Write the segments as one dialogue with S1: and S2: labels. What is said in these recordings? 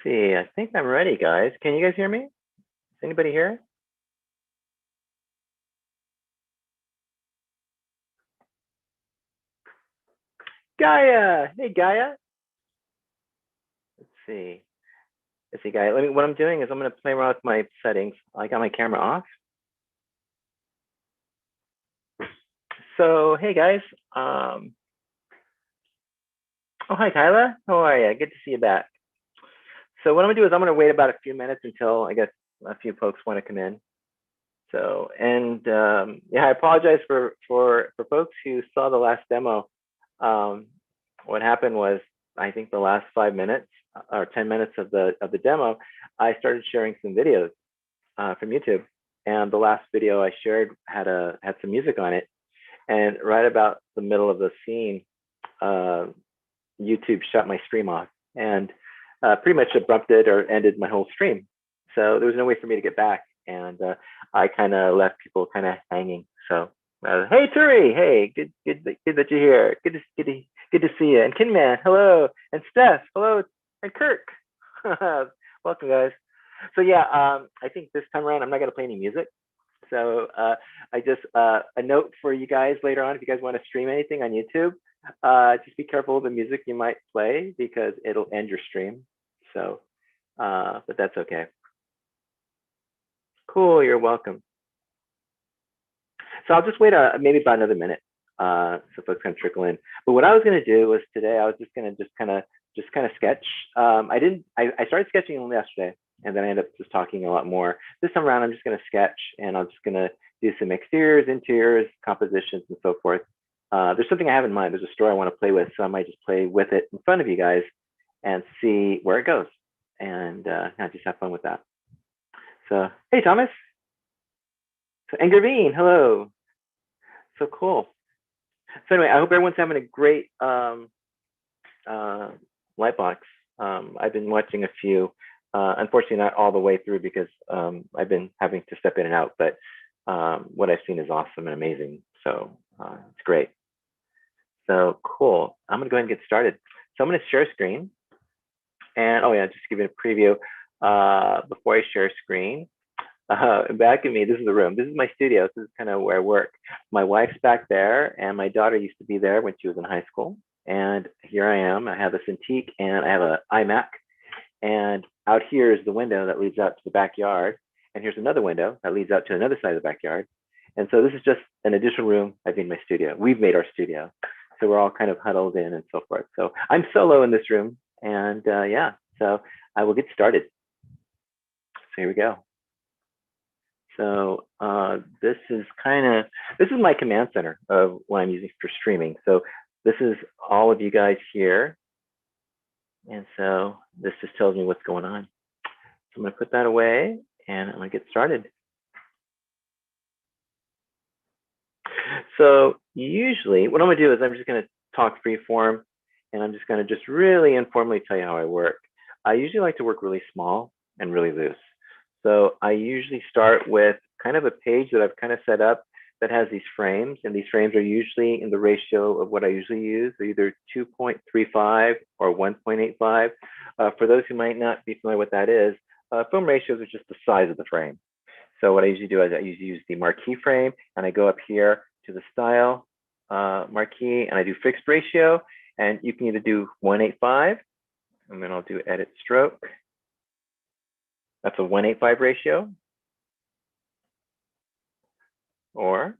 S1: See, I think I'm ready, guys. Can you guys hear me? Is anybody here? Gaia! Hey, Gaia. Let's see. Let's see, Gaia. What I'm doing is I'm going to play around with my settings. I got my camera off. So, hey, guys. Oh, hi, Kyla. How are you? Good to see you back. So what I'm going to do is I'm going to wait about a few minutes until I guess a few folks want to come in. So, and yeah, I apologize for folks who saw the last demo. What happened was, I think the last 5 minutes or 10 minutes of the demo, I started sharing some videos from YouTube, and the last video I shared had some music on it, and right about the middle of the scene, YouTube shut my stream off and pretty much abrupted or ended my whole stream. So there was no way for me to get back, and I kind of left people kind of hanging. So hey Turi, hey, good that you're here. Good to see you. And Kinman, hello. And Steph, hello. And Kirk, welcome guys. So yeah, I think this time around I'm not gonna play any music. So I just a note for you guys later on, if you guys want to stream anything on YouTube, just be careful of the music you might play because it'll end your stream. So, but that's okay. Cool, you're welcome. So I'll just wait maybe about another minute so folks can trickle in. But what I was going to do was today I was just going to just kind of sketch. I started sketching only yesterday, and then I ended up just talking a lot more. This time around, I'm just going to sketch, and I'm just going to do some exteriors, interiors, compositions, and so forth. There's something I have in mind. There's a story I want to play with, so I might just play with it in front of you guys and see where it goes, and just have fun with that. So, hey, Thomas. So, and Graveen, hello. So cool. So anyway, I hope everyone's having a great Lightbox. I've been watching a few, unfortunately not all the way through because I've been having to step in and out, but what I've seen is awesome and amazing. So it's great. So cool. I'm gonna go ahead and get started. So I'm gonna share screen. And oh yeah, just to give you a preview before I share screen. Back at me, this is the room. This is my studio. This is kind of where I work. My wife's back there, and my daughter used to be there when she was in high school. And here I am. I have a Cintiq, and I have an iMac. And out here is the window that leads out to the backyard. And here's another window that leads out to another side of the backyard. And so this is just an additional room I've made my studio. We've made our studio. So we're all kind of huddled in and so forth. So I'm solo in this room. And yeah, so I will get started. So here we go. So this is my command center of what I'm using for streaming. So this is all of you guys here. And so this just tells me what's going on. So I'm gonna put that away and I'm gonna get started. So usually what I'm gonna do is I'm just gonna talk free form, and I'm just gonna really informally tell you how I work. I usually like to work really small and really loose. So I usually start with kind of a page that I've kind of set up that has these frames, and these frames are usually in the ratio of what I usually use. They're either 2.35 or 1.85. For those who might not be familiar with what that is, film ratios are just the size of the frame. So what I usually do is I usually use the marquee frame, and I go up here to the style marquee, and I do fixed ratio, and you can either do 1.85, and then I'll do edit stroke. That's a 1.85 ratio. Or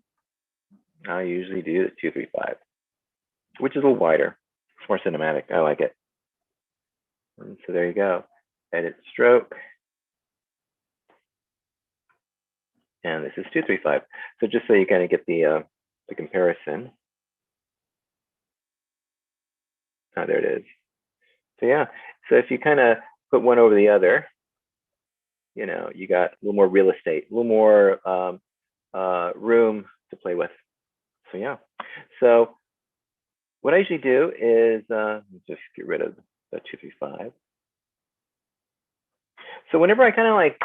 S1: I usually do the 2.35, which is a little wider. It's more cinematic. I like it. And so there you go. Edit stroke. And this is 2.35. So just so you kind of get the comparison. Oh, there it is. So yeah. So if you kind of put one over the other, you know, you got a little more real estate, a little more room to play with. So yeah. So what I usually do is just get rid of the 2.35. So whenever I kind of like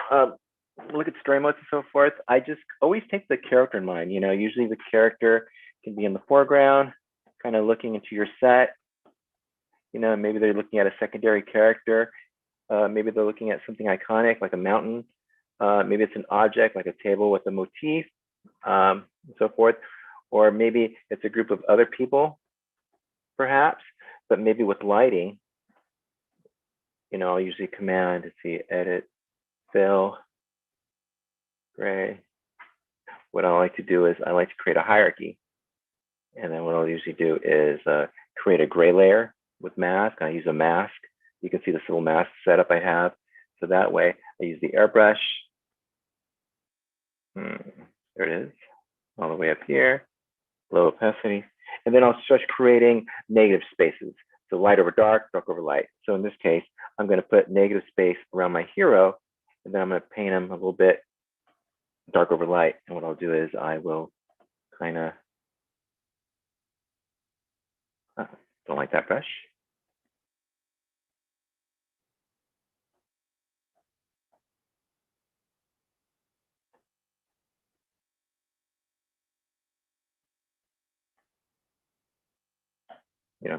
S1: look at story modes and so forth, I just always take the character in mind. You know, usually the character can be in the foreground, kind of looking into your set. You know, maybe they're looking at a secondary character Maybe they're looking at something iconic like a mountain. Maybe it's an object like a table with a motif, and so forth. Or maybe it's a group of other people, perhaps, but maybe with lighting, I'll usually command, let's see, edit, fill, gray. What I like to do is I like to create a hierarchy. And then what I'll usually do is create a gray layer with mask. I use a mask. You can see this little mask setup I have. So that way I use the airbrush. There it is, all the way up here, low opacity. And then I'll start creating negative spaces. So light over dark, dark over light. So in this case, I'm going to put negative space around my hero, and then I'm going to paint him a little bit dark over light. And what I'll do is I will kind of, don't like that brush.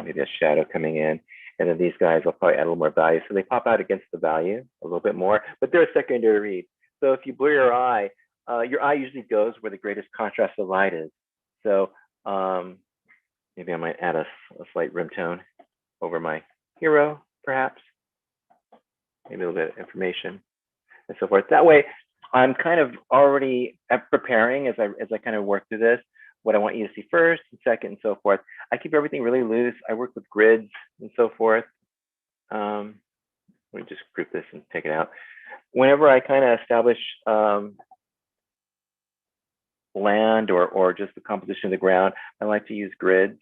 S1: Maybe a shadow coming in. And then these guys, I'll probably add a little more value. So they pop out against the value a little bit more, but they're a secondary read. So if you blur your eye usually goes where the greatest contrast of light is. So maybe I might add a slight rim tone over my hero, perhaps. Maybe a little bit of information and so forth. That way, I'm kind of already preparing as I kind of work through this, what I want you to see first and second and so forth. I keep everything really loose. I work with grids and so forth. Let me just group this and take it out. Whenever I kind of establish land or just the composition of the ground, I like to use grids.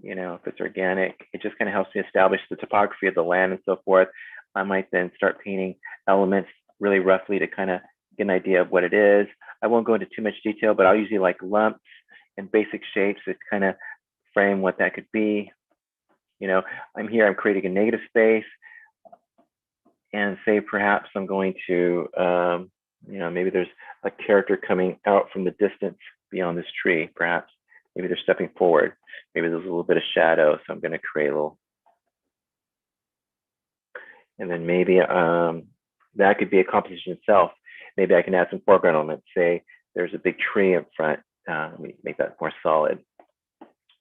S1: If it's organic, it just kind of helps me establish the topography of the land and so forth. I might then start painting elements really roughly to kind of get an idea of what it is. I won't go into too much detail, but I'll usually like lumps and basic shapes to kind of frame what that could be. I'm creating a negative space, and say perhaps I'm going to, maybe there's a character coming out from the distance beyond this tree, perhaps. Maybe they're stepping forward. Maybe there's a little bit of shadow, so I'm going to create a little. And then maybe that could be a composition itself. Maybe I can add some foreground elements. Say there's a big tree up front. Let me make that more solid.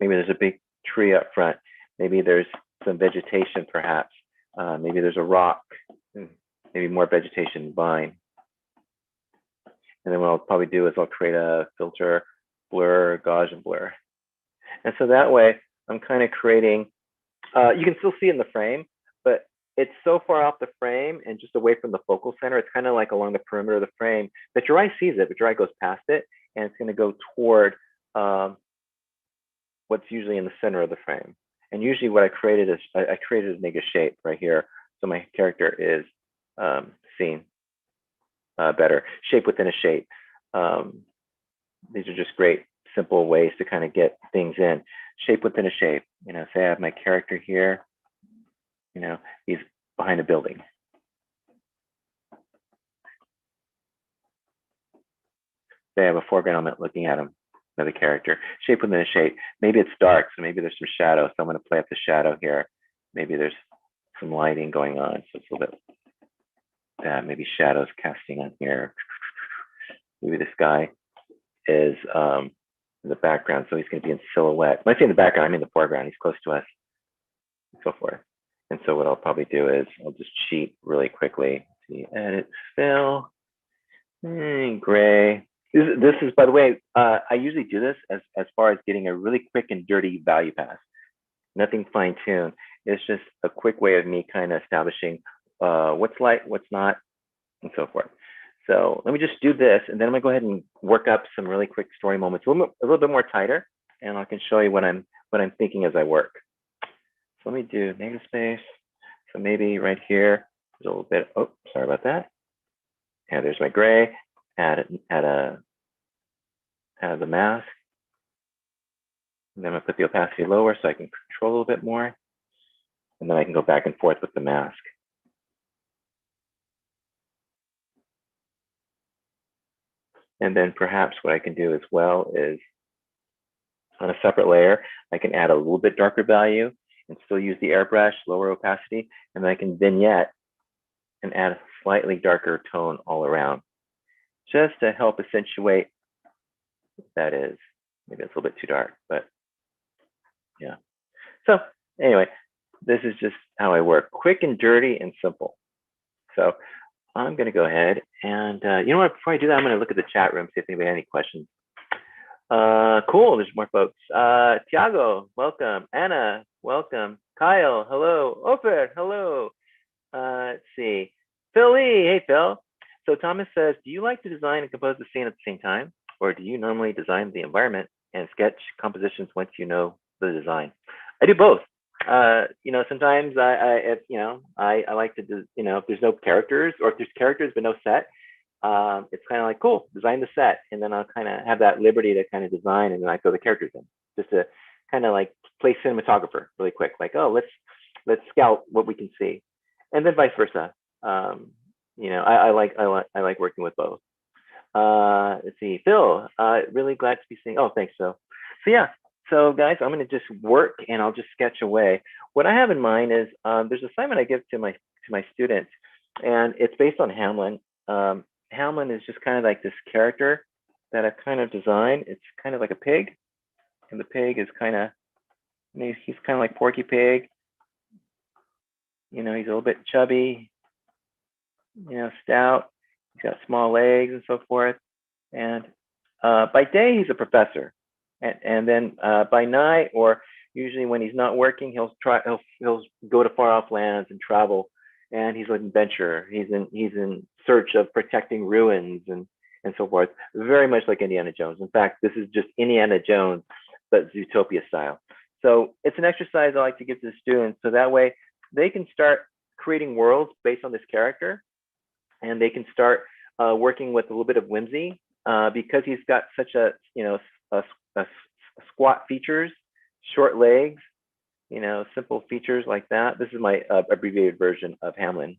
S1: Maybe there's a big tree up front. Maybe there's some vegetation, perhaps. Maybe there's a rock. Maybe more vegetation, vine. And then what I'll probably do is I'll create a filter, blur, Gaussian blur. And so that way, I'm kind of creating, you can still see it in the frame, but it's so far off the frame and just away from the focal center. It's kind of like along the perimeter of the frame that your eye sees it, but your eye goes past it, and it's going to go toward what's usually in the center of the frame. And usually what I created is, I created a negative shape right here. So my character is seen better. Shape within a shape. These are just great, simple ways to kind of get things in. Shape within a shape. Say I have my character here. He's behind a building. Say I have a foreground element looking at him, another character. Shape within a shape. Maybe it's dark, so maybe there's some shadow. So I'm going to play up the shadow here. Maybe there's some lighting going on, so it's a little bit, maybe shadows casting on here. Maybe this guy is in the background, so he's going to be in silhouette. When I say in the background, I mean the foreground. He's close to us, and so forth. And so what I'll probably do is I'll just cheat really quickly. See, edit, fill, gray. This is, by the way, I usually do this as far as getting a really quick and dirty value pass. Nothing fine-tuned. It's just a quick way of me kind of establishing what's light, what's not, and so forth. So let me just do this, and then I'm gonna go ahead and work up some really quick story moments, a little bit more tighter, and I can show you what I'm thinking as I work. So let me do negative space. So maybe right here, there's a little bit. Oh, sorry about that. And there's my gray. Add the mask. And then I'm gonna put the opacity lower so I can control a little bit more. And then I can go back and forth with the mask. And then perhaps what I can do as well is on a separate layer, I can add a little bit darker value and still use the airbrush, lower opacity, and then I can vignette and add a slightly darker tone all around, just to help accentuate what that is. Maybe it's a little bit too dark, but yeah. So anyway, this is just how I work, quick and dirty and simple. So I'm going to go ahead and, you know what, before I do that, I'm going to look at the chat room, see if anybody has any questions. Cool, there's more folks. Tiago, welcome. Anna, welcome. Kyle, hello. Ofer, hello. Let's see. Phil Lee, hey Phil. So Thomas says, do you like to design and compose the scene at the same time? Or do you normally design the environment and sketch compositions once you know the design? I do both. You know, sometimes I like to do, you know, if there's no characters, or if there's characters but no set, it's kind of like, cool, design the set, and then I'll kind of have that liberty to kind of design, and then I throw the characters in, just to kind of like play cinematographer really quick, like, oh, let's scout what we can see, and then vice versa. You know, I like working with both. Let's see, Phil, really glad to be seeing. Oh, thanks, Phil. So yeah. So guys, I'm going to just work and I'll just sketch away. What I have in mind is there's an assignment I give to my students, and it's based on Hamlin. Hamlin is just kind of like this character that I've kind of designed. It's kind of like a pig, and the pig is kind of, he's kind of like Porky Pig. You know, he's a little bit chubby, you know, stout. He's got small legs and so forth. And by day, he's a professor. And then by night, or usually when he's not working, he'll go to far off lands and travel, and he's an adventurer. He's in search of protecting ruins and so forth. Very much like Indiana Jones. In fact, this is just Indiana Jones, but Zootopia style. So it's an exercise I like to give to the students, so that way they can start creating worlds based on this character, and they can start working with a little bit of whimsy, because he's got such a, you know, a squat features, short legs, you know, simple features like that. This is my abbreviated version of Hamlin.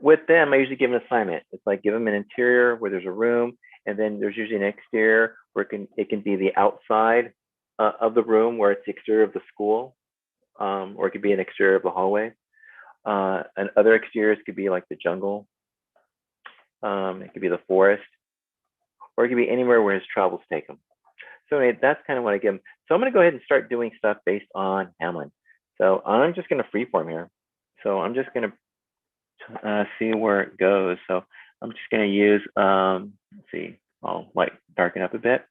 S1: With them, I usually give an assignment. It's like, give them an interior where there's a room, and then there's usually an exterior where it can be the outside of the room, where it's the exterior of the school, or it could be an exterior of the hallway. And other exteriors could be like the jungle. It could be the forest, or it could be anywhere where his travels take him. So anyway, that's kind of what I give him. So I'm going to go ahead and start doing stuff based on Hamlin. So I'm just going to freeform here. So I'm just going to see where it goes. So I'm just going to use, let's see, I'll like darken up a bit.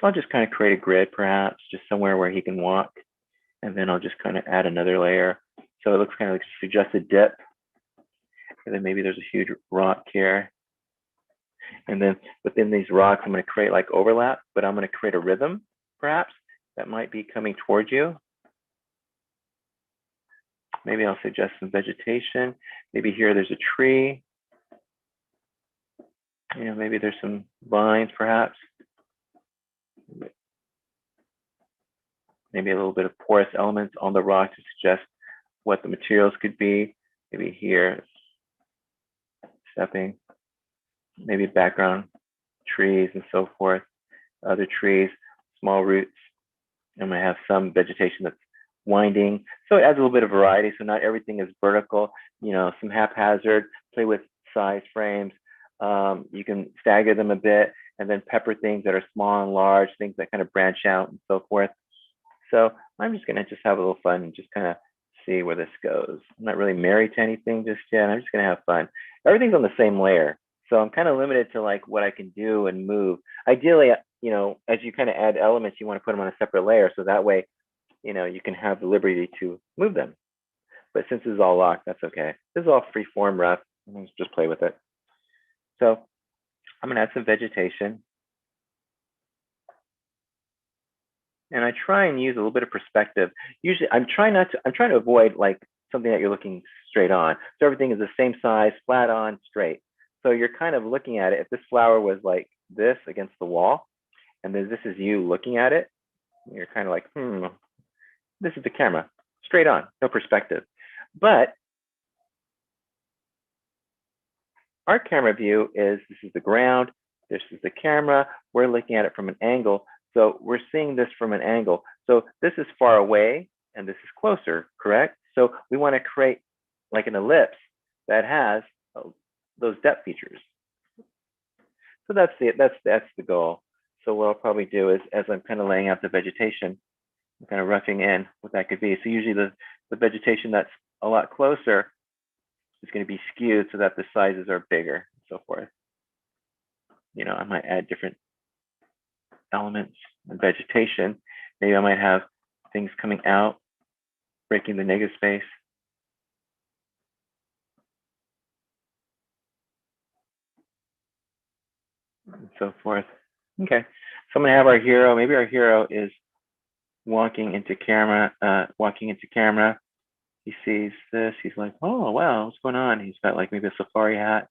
S1: So I'll just kind of create a grid, perhaps just somewhere where he can walk. And then I'll just kind of add another layer. So it looks kind of like a suggested dip. And then maybe there's a huge rock here. And then within these rocks, I'm going to create like overlap, but I'm going to create a rhythm, perhaps, that might be coming towards you. Maybe I'll suggest some vegetation. Maybe here there's a tree. You know, maybe there's some vines, perhaps. Maybe a little bit of porous elements on the rock to suggest what the materials could be. Maybe here, stepping. Maybe background trees and so forth, other trees, small roots. I'm going to have some vegetation that's winding. So it adds a little bit of variety. So not everything is vertical, you know, some haphazard, play with size frames. You can stagger them a bit, and then pepper things that are small and large, things that kind of branch out and so forth. So I'm just going to just have a little fun and just kind of see where this goes. I'm not really married to anything just yet. I'm just going to have fun. Everything's on the same layer. So I'm kind of limited to like what I can do and move. Ideally, you know, as you kind of add elements, you want to put them on a separate layer. So that way, you know, you can have the liberty to move them. But since this is all locked, that's okay. This is all free form rough. Let's just play with it. So I'm going to add some vegetation. And I try and use a little bit of perspective. Usually I'm trying to avoid like something that you're looking straight on. So everything is the same size, flat on, straight. So you're kind of looking at it. If this flower was like this against the wall, and then this is you looking at it, you're kind of like, this is the camera, straight on, no perspective. But our camera view is, this is the ground, this is the camera, we're looking at it from an angle. So we're seeing this from an angle. So this is far away and this is closer, correct? So we want to create like an ellipse that has those depth features. So that's the goal. So what I'll probably do is, as I'm kind of laying out the vegetation, I'm kind of roughing in what that could be. So usually the vegetation that's a lot closer is going to be skewed so that the sizes are bigger and so forth. You know, I might add different elements and vegetation. Maybe I might have things coming out, breaking the negative space. And so forth. Okay, so I'm gonna have our hero. Maybe our hero is walking into camera. He sees this. He's like, "Oh wow, what's going on?" He's got like maybe a safari hat.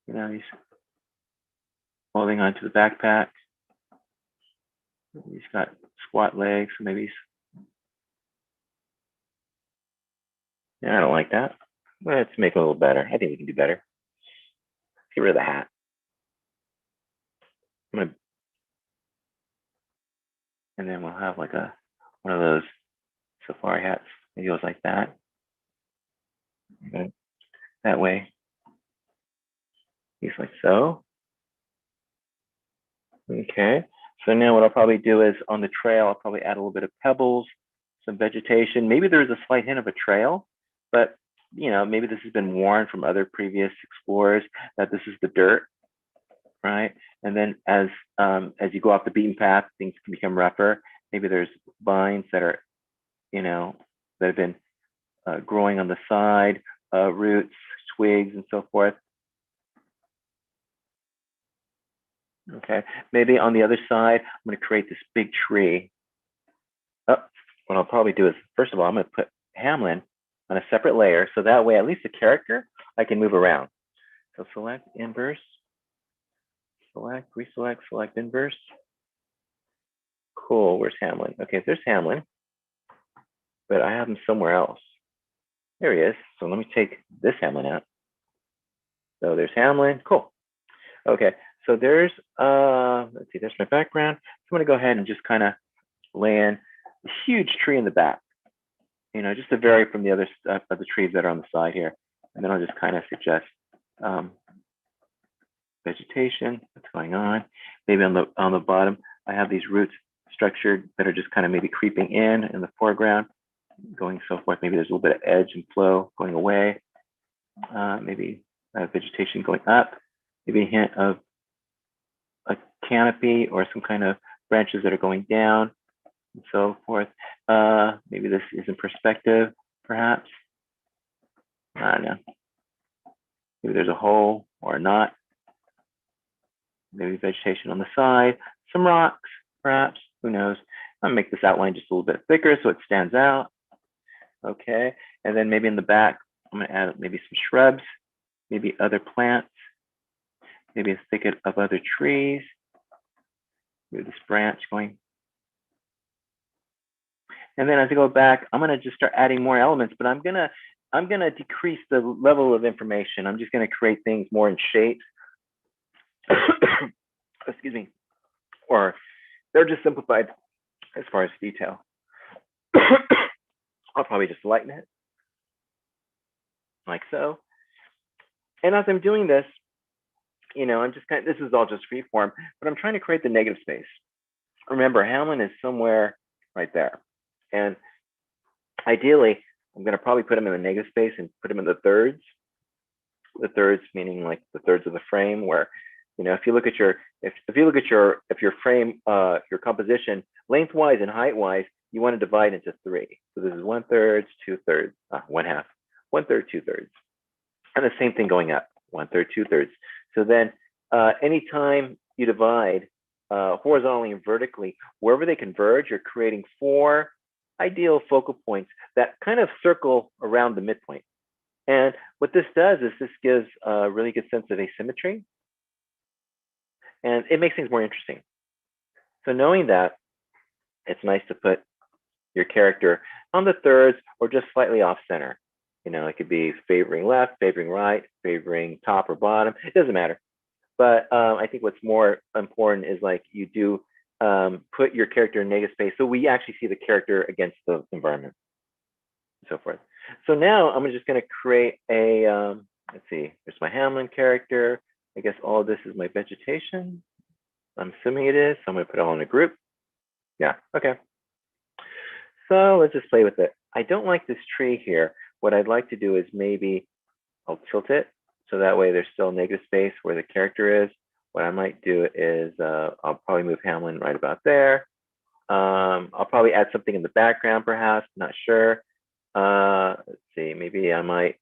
S1: You know, he's holding onto the backpack. He's got squat legs. So maybe he's. Yeah, I don't like that. Let's make it a little better. I think we can do better. Let's get rid of the hat. And then we'll have like one of those safari hats. Maybe it goes like that. Okay. That way. He's like so. Okay. So now what I'll probably do is on the trail, I'll probably add a little bit of pebbles, some vegetation. Maybe there's a slight hint of a trail, but you know, maybe this has been worn from other previous explorers that this is the dirt, right? And then as you go off the beaten path, things can become rougher. Maybe there's vines that are, you know, that have been growing on the side, roots, twigs, and so forth. Okay, maybe on the other side, I'm going to create this big tree. Oh, what I'll probably do is, first of all, I'm going to put Hamlin on a separate layer, so that way, at least the character, I can move around. So select inverse, select, reselect, select inverse. Cool, where's Hamlin? Okay, there's Hamlin, but I have him somewhere else. There he is. So let me take this Hamlin out. So there's Hamlin, cool. Okay, so there's, let's see, there's my background. So I'm gonna go ahead and just kind of lay in a huge tree in the back, you know, just to vary from the other stuff of the trees that are on the side here. And then I'll just kind of suggest vegetation, what's going on. Maybe on the bottom, I have these roots structured that are just kind of maybe creeping in the foreground, going so forth. Maybe there's a little bit of edge and flow going away. Maybe vegetation going up. Maybe a hint of a canopy or some kind of branches that are going down and so forth. Maybe this is in perspective, perhaps. I don't know. Maybe there's a hole or not. Maybe vegetation on the side, some rocks, perhaps, who knows. I'll make this outline just a little bit thicker so it stands out. Okay, and then maybe in the back, I'm gonna add maybe some shrubs, maybe other plants, maybe a thicket of other trees, maybe this branch going. And then as I go back, I'm gonna just start adding more elements, but I'm gonna decrease the level of information. I'm just gonna create things more in shapes. Excuse me, or they're just simplified as far as detail. I'll probably just lighten it like so. And as I'm doing this, you know, I'm just kind of, this is all just free form, but I'm trying to create the negative space. Remember, Hamlin is somewhere right there. And ideally, I'm going to probably put him in the negative space and put him in the thirds. The thirds meaning like the thirds of the frame, where, you know, if you look at your frame, your composition lengthwise and height-wise, you want to divide into three. So this is 1/3, 2/3, 1/2, 1/3, 2/3, and the same thing going up, 1/3, 2/3. So then, anytime you divide horizontally and vertically, wherever they converge, you're creating four ideal focal points that kind of circle around the midpoint. And what this does is this gives a really good sense of asymmetry, and it makes things more interesting. So knowing that, it's nice to put your character on the thirds or just slightly off center. You know, it could be favoring left, favoring right, favoring top or bottom. It doesn't matter. But I think what's more important is like you do put your character in negative space, so we actually see the character against the environment and so forth. So now I'm just going to create a, let's see, there's my Hamlin character. I guess all of this is my vegetation. I'm assuming it is. So I'm going to put it all in a group. Yeah, okay. So let's just play with it. I don't like this tree here. What I'd like to do is maybe I'll tilt it so that way there's still negative space where the character is. What I might do is I'll probably move Hamlin right about there. I'll probably add something in the background, perhaps, not sure. Let's see, maybe I might,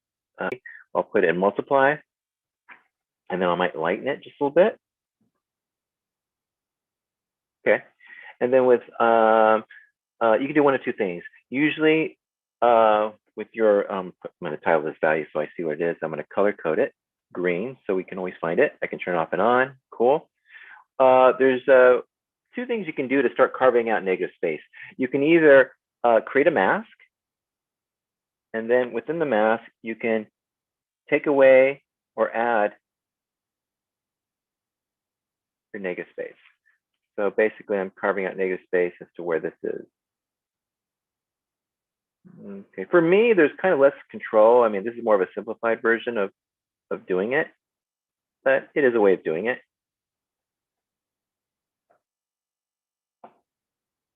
S1: I'll put it in multiply, and then I might lighten it just a little bit. Okay, and then with, you can do one of two things. Usually with your, I'm going to title this value so I see what it is. I'm going to color code it green so we can always find it. I can turn it off and on, cool. There's two things you can do to start carving out negative space. You can either create a mask, and then within the mask, you can take away or add your negative space. So basically, I'm carving out negative space as to where this is. Okay, for me, there's kind of less control. I mean, this is more of a simplified version of doing it, but it is a way of doing it.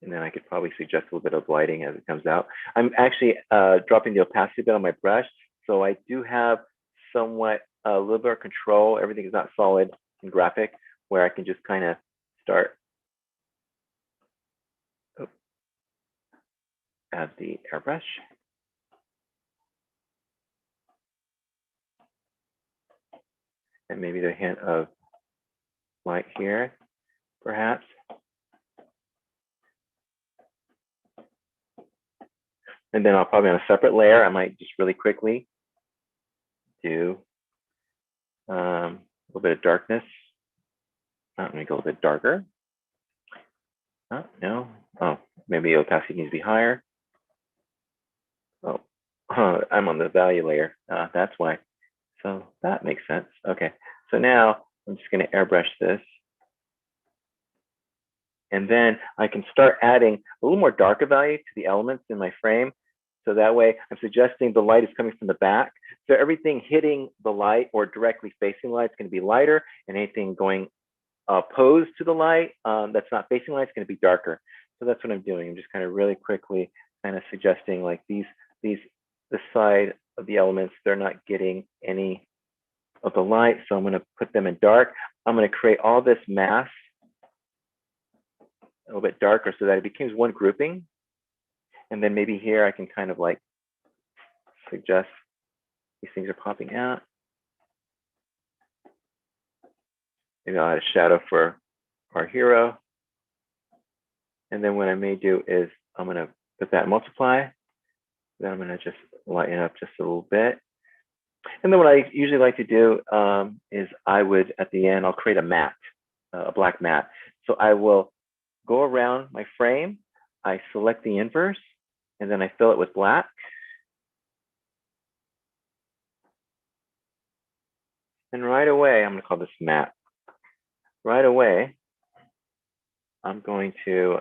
S1: And then I could probably suggest a little bit of lighting as it comes out. I'm actually dropping the opacity a bit on my brush, so I do have somewhat a little bit of control. Everything is not solid and graphic, where I can just kind of start. Add the airbrush. And maybe the hint of light here, perhaps. And then I'll probably on a separate layer, I might just really quickly do a little bit of darkness. Let me go a little bit darker. Oh, no. Oh, maybe opacity needs to be higher. Oh, I'm on the value layer. That's why. So that makes sense. Okay. So now I'm just going to airbrush this. And then I can start adding a little more darker value to the elements in my frame. So that way I'm suggesting the light is coming from the back. So everything hitting the light or directly facing light is going to be lighter, and anything going opposed to the light that's not facing light is going to be darker. So that's what I'm doing. I'm just kind of really quickly kind of suggesting like this side of the elements, they're not getting any of the light. So I'm going to put them in dark. I'm going to create all this mass a little bit darker so that it becomes one grouping. And then maybe here I can kind of like suggest these things are popping out. Maybe I'll add a shadow for our hero. And then what I may do is I'm going to put that in multiply. Then I'm going to just lighten up just a little bit. And then what I usually like to do is I would, at the end, I'll create a matte, a black matte. So I will go around my frame, I select the inverse, and then I fill it with black. And right away, I'm going to call this matte. Right away, I'm going to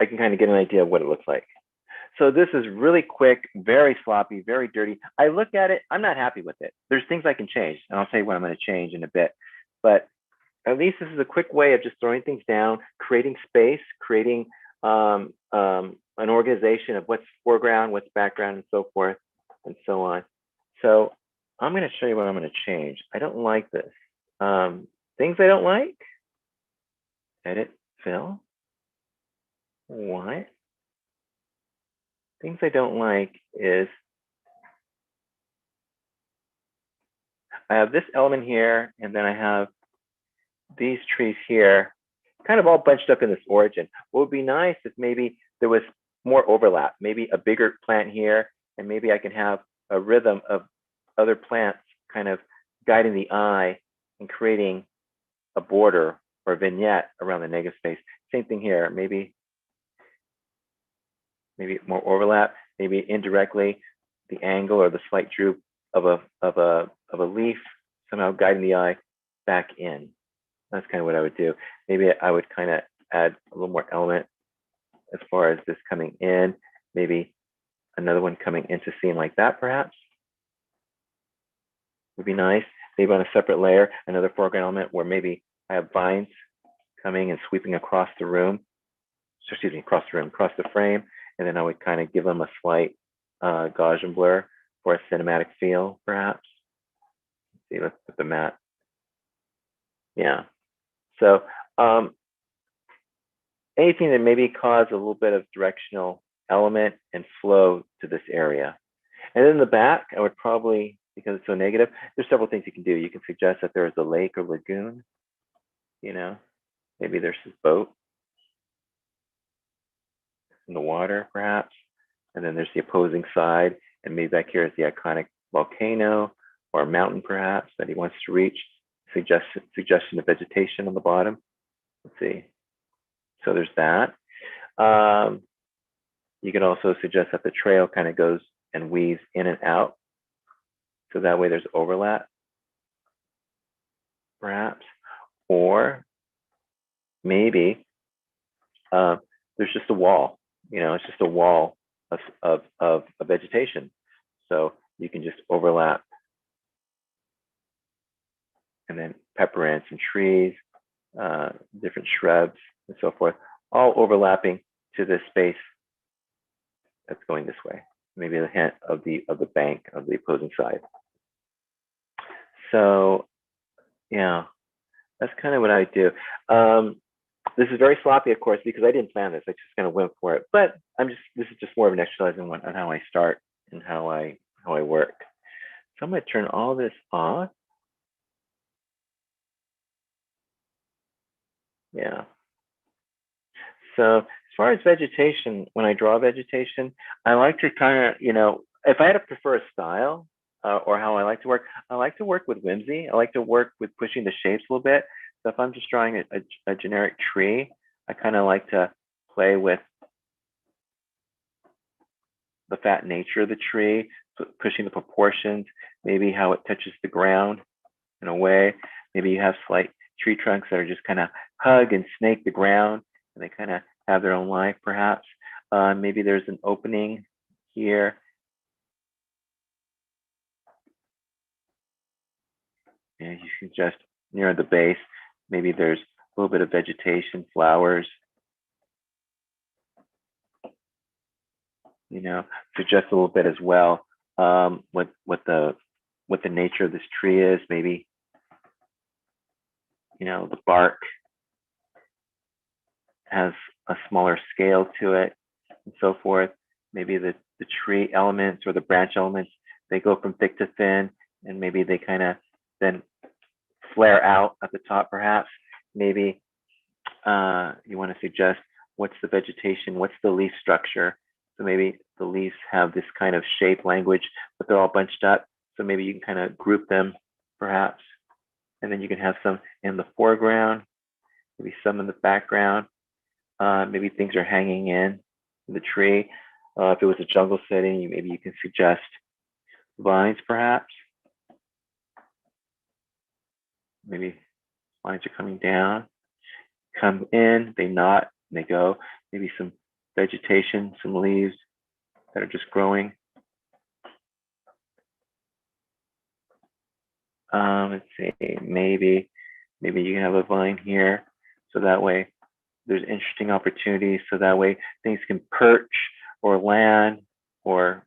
S1: I can kind of get an idea of what it looks like. So this is really quick, very sloppy, very dirty. I look at it, I'm not happy with it. There's things I can change, and I'll say what I'm going to change in a bit. But at least this is a quick way of just throwing things down, creating space, creating an organization of what's foreground, what's background, and so forth, and so on. So I'm going to show you what I'm going to change. I don't like this. Things I don't like. Edit, fill. What? Things I don't like is I have this element here, and then I have these trees here, kind of all bunched up in this origin. What would be nice if maybe there was more overlap, maybe a bigger plant here, and maybe I can have a rhythm of other plants kind of guiding the eye and creating a border or a vignette around the negative space. Same thing here, maybe more overlap, maybe indirectly the angle or the slight droop of a leaf somehow guiding the eye back in. that's kind of what I would do. Maybe I would kind of add a little more element as far as this coming in, maybe another one coming into scene like that, perhaps would be nice. Maybe on a separate layer, another foreground element where maybe I have vines coming and sweeping across the room. So, excuse me, across the frame, and then I would kind of give them a slight Gaussian blur for a cinematic feel, perhaps. Let's see, let's put the matte. Yeah. So anything that maybe cause a little bit of directional element and flow to this area. And then in the back, I would probably, because it's so negative, there's several things you can do. You can suggest that there is a lake or lagoon, you know, maybe there's this boat in the water, perhaps. And then there's the opposing side, and maybe back here is the iconic volcano or a mountain, perhaps, that he wants to reach. Suggestion of vegetation on the bottom. Let's see. So there's that. You can also suggest that the trail kind of goes and weaves in and out. So that way there's overlap, perhaps. Or maybe there's just a wall, it's just a wall of vegetation. So you can just overlap and then pepper in some trees, different shrubs and so forth, all overlapping to this space that's going this way. Maybe the hint of the bank of the opposing side. So yeah, that's kind of what I do. This is very sloppy, of course, because I didn't plan this. I just kind of went for it. But this is just more of an exercise on how I start and how I work. So I'm going to turn all this off. Yeah. So as far as vegetation, when I draw vegetation, I like to kind of, if I had to prefer a style or how I like to work with whimsy. I like to work with pushing the shapes a little bit. So if I'm just drawing a generic tree, I kind of like to play with the fat nature of the tree, pushing the proportions, maybe how it touches the ground in a way. Maybe you have slight tree trunks that are just kind of hug and snake the ground, and they kind of have their own life, perhaps. Maybe there's an opening here. And you can just near the base, maybe there's a little bit of vegetation, flowers. Suggest a little bit as well what the nature of this tree is. Maybe the bark has a smaller scale to it and so forth. Maybe the tree elements or the branch elements, they go from thick to thin, and maybe they kind of then flare out at the top, perhaps. Maybe you want to suggest what's the vegetation, what's the leaf structure. So maybe the leaves have this kind of shape language, but they're all bunched up. So maybe you can kind of group them, perhaps. And then you can have some in the foreground, maybe some in the background. Maybe things are hanging in the tree. If it was a jungle setting, maybe you can suggest vines, perhaps. Maybe vines are coming down, come in, they knot, and they go. Maybe some vegetation, some leaves that are just growing. Let's see, maybe you can have a vine here, so that way there's interesting opportunities. So that way things can perch or land or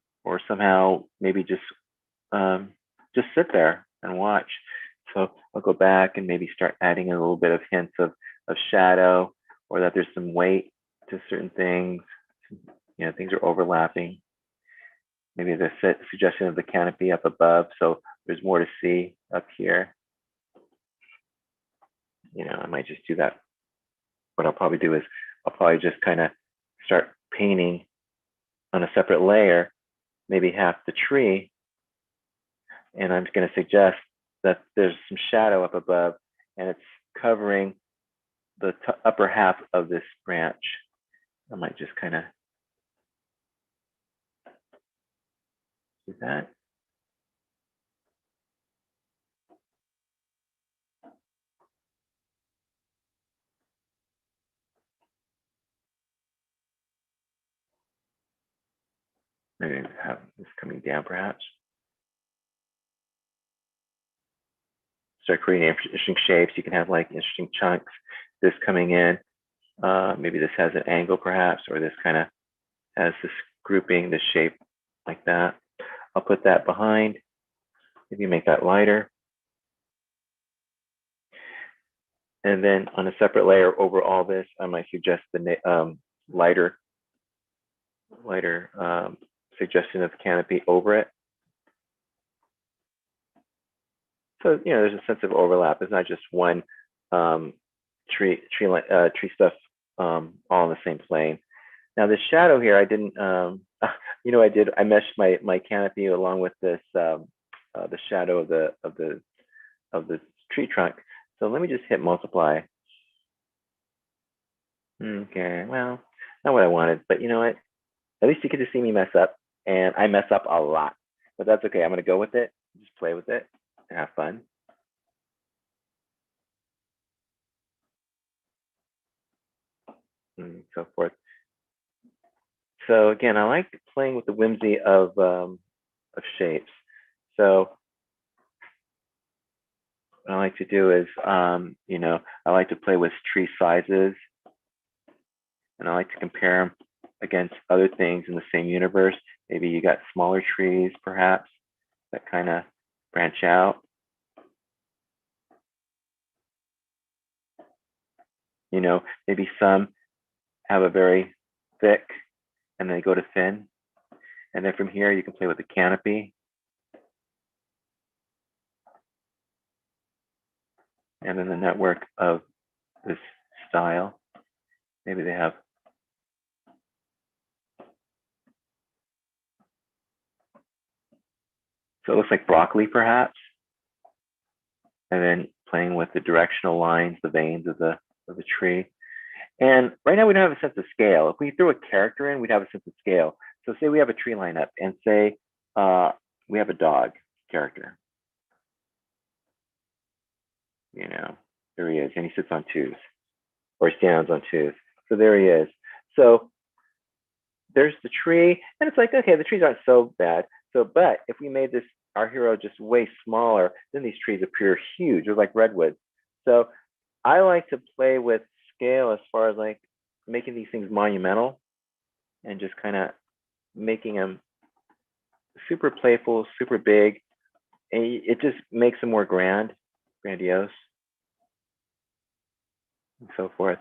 S1: somehow maybe just sit there and watch. So I'll go back and maybe start adding a little bit of hints of shadow, or that there's some weight to certain things. Things are overlapping. Maybe the suggestion of the canopy up above, so there's more to see up here. I might just do that. What I'll probably do is I'll probably just kind of start painting on a separate layer, maybe half the tree, and I'm going to suggest that there's some shadow up above, and it's covering the upper half of this branch. I might just kind of do that. Maybe have this coming down perhaps. Start creating interesting shapes. You can have like interesting chunks. This coming in. Maybe this has an angle perhaps, or this kind of has this grouping, this shape like that. I'll put that behind. Maybe make that lighter. And then on a separate layer over all this, I might suggest the lighter suggestion of the canopy over it. So, you know, there's a sense of overlap. It's not just one tree stuff all on the same plane. Now this shadow here, I didn't, you know, I meshed my canopy along with this the shadow of the tree trunk. So let me just hit multiply. Okay, well, not what I wanted, but you know what? At least you get to see me mess up, and I mess up a lot, but that's okay. I'm gonna go with it, just play with it, and have fun. And so forth. So again, I like playing with the whimsy of shapes. So what I like to do is, you know, I like to play with tree sizes, and I like to compare them against other things in the same universe. Maybe you got smaller trees, perhaps, that kind of branch out. You know, maybe some have a very thick, and they go to thin. And then from here, you can play with the canopy. And then the network of this style. Maybe they have so it looks like broccoli perhaps. And then playing with the directional lines, the veins of the tree. And right now we don't have a sense of scale. If we threw a character in, we'd have a sense of scale. So say we have a tree lineup and say we have a dog character. You know, there he is, and he sits on twos, or he stands on twos. So there he is. So there's the tree, and it's like, okay, the trees aren't so bad. So, but if we made this our hero just way smaller, then these trees appear huge. They're like redwoods. So I like to play with scale as far as like making these things monumental and just kind of making them super playful, super big. And it just makes them more grandiose, and so forth.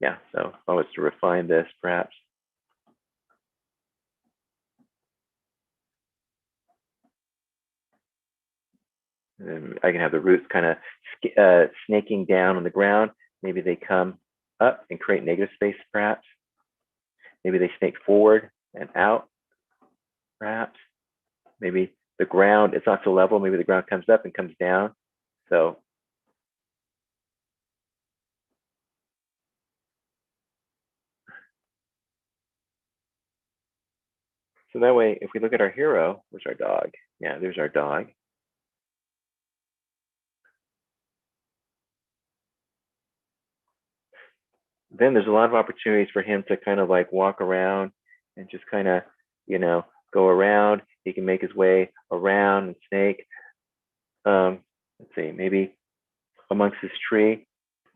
S1: Yeah, so if I was to refine this, perhaps. And I can have the roots kind of snaking down on the ground. Maybe they come up and create negative space, perhaps. Maybe they snake forward and out, perhaps. Maybe the ground, it's not so level. Maybe the ground comes up and comes down. So that way, if we look at our hero, where's our dog? Yeah, there's our dog. Then there's a lot of opportunities for him to kind of like walk around and just kind of, you know, go around. He can make his way around and snake. Let's see, maybe amongst this tree,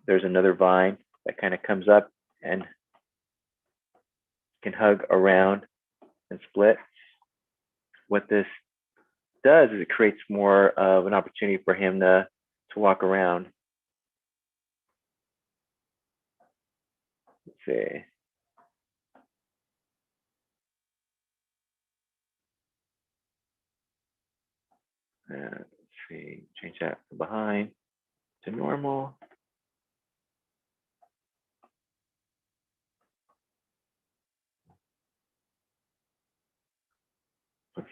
S1: there's another vine that kind of comes up and can hug around and split. What this does is it creates more of an opportunity for him to walk around. Let's see. Let's see, change that from behind to normal.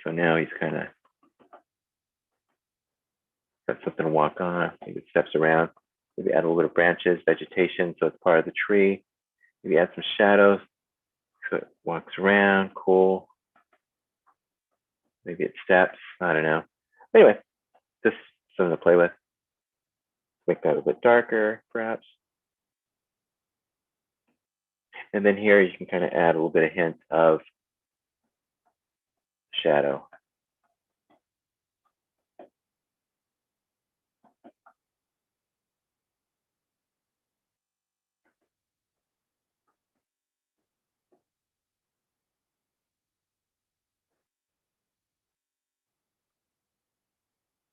S1: So now he's kind of got something to walk on. Maybe it steps around. Maybe add a little bit of branches, vegetation, so it's part of the tree. Maybe add some shadows, so it walks around, cool. Maybe it steps, I don't know. Anyway, just something to play with. Make that a bit darker, perhaps. And then here you can kind of add a little bit of hint of shadow.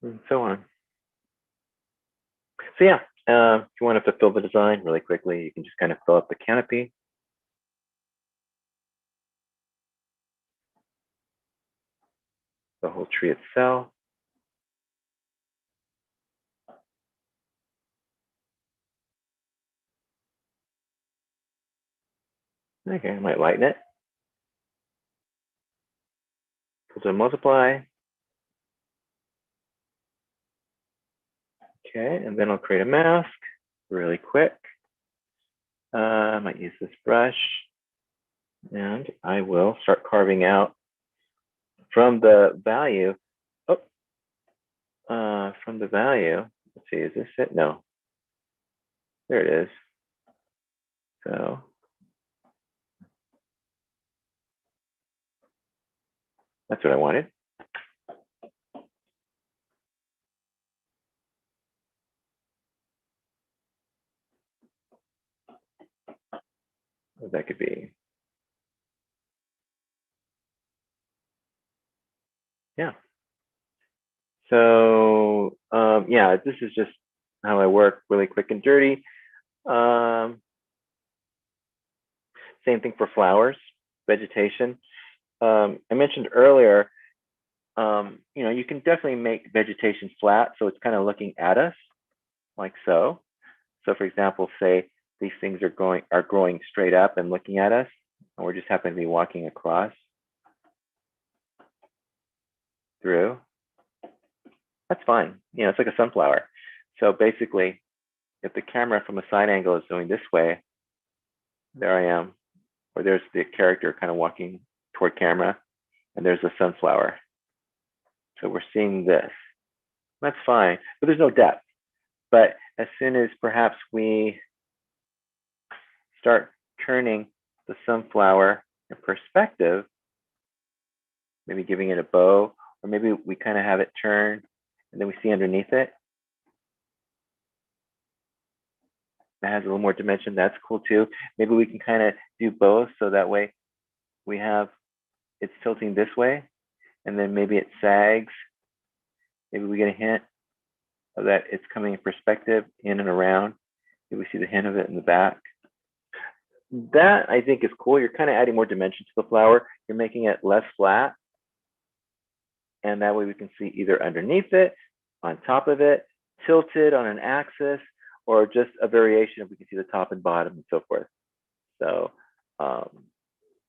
S1: And so on. So yeah, if you want to fulfill the design really quickly, you can just kind of fill up the canopy. The whole tree itself. Okay, I might lighten it. So multiply. Okay, and then I'll create a mask really quick. I might use this brush, and I will start carving out from the value. Oh, from the value. Let's see, is this it? No, there it is. So that's what I wanted. That could be. Yeah. So yeah, this is just how I work, really quick and dirty. Same thing for flowers, vegetation. I mentioned earlier, you can definitely make vegetation flat, so it's kind of looking at us, like so. So, for example, say these things are growing straight up and looking at us, and we're just happen to be walking across through. That's fine. It's like a sunflower. So basically, if the camera from a side angle is going this way, there I am, or there's the character kind of walking toward camera, and there's the sunflower. So we're seeing this. That's fine, but there's no depth. But as soon as perhaps we start turning the sunflower in perspective, maybe giving it a bow, or maybe we kind of have it turn and then we see underneath it. That has a little more dimension. That's cool too. Maybe we can kind of do both, so that way we have it's tilting this way, and then maybe it sags. Maybe we get a hint of that it's coming in perspective in and around. Maybe we see the hint of it in the back. That I think is cool. You're kind of adding more dimension to the flower. You're making it less flat, and that way we can see either underneath it, on top of it, tilted on an axis, or just a variation of we can see the top and bottom and so forth. So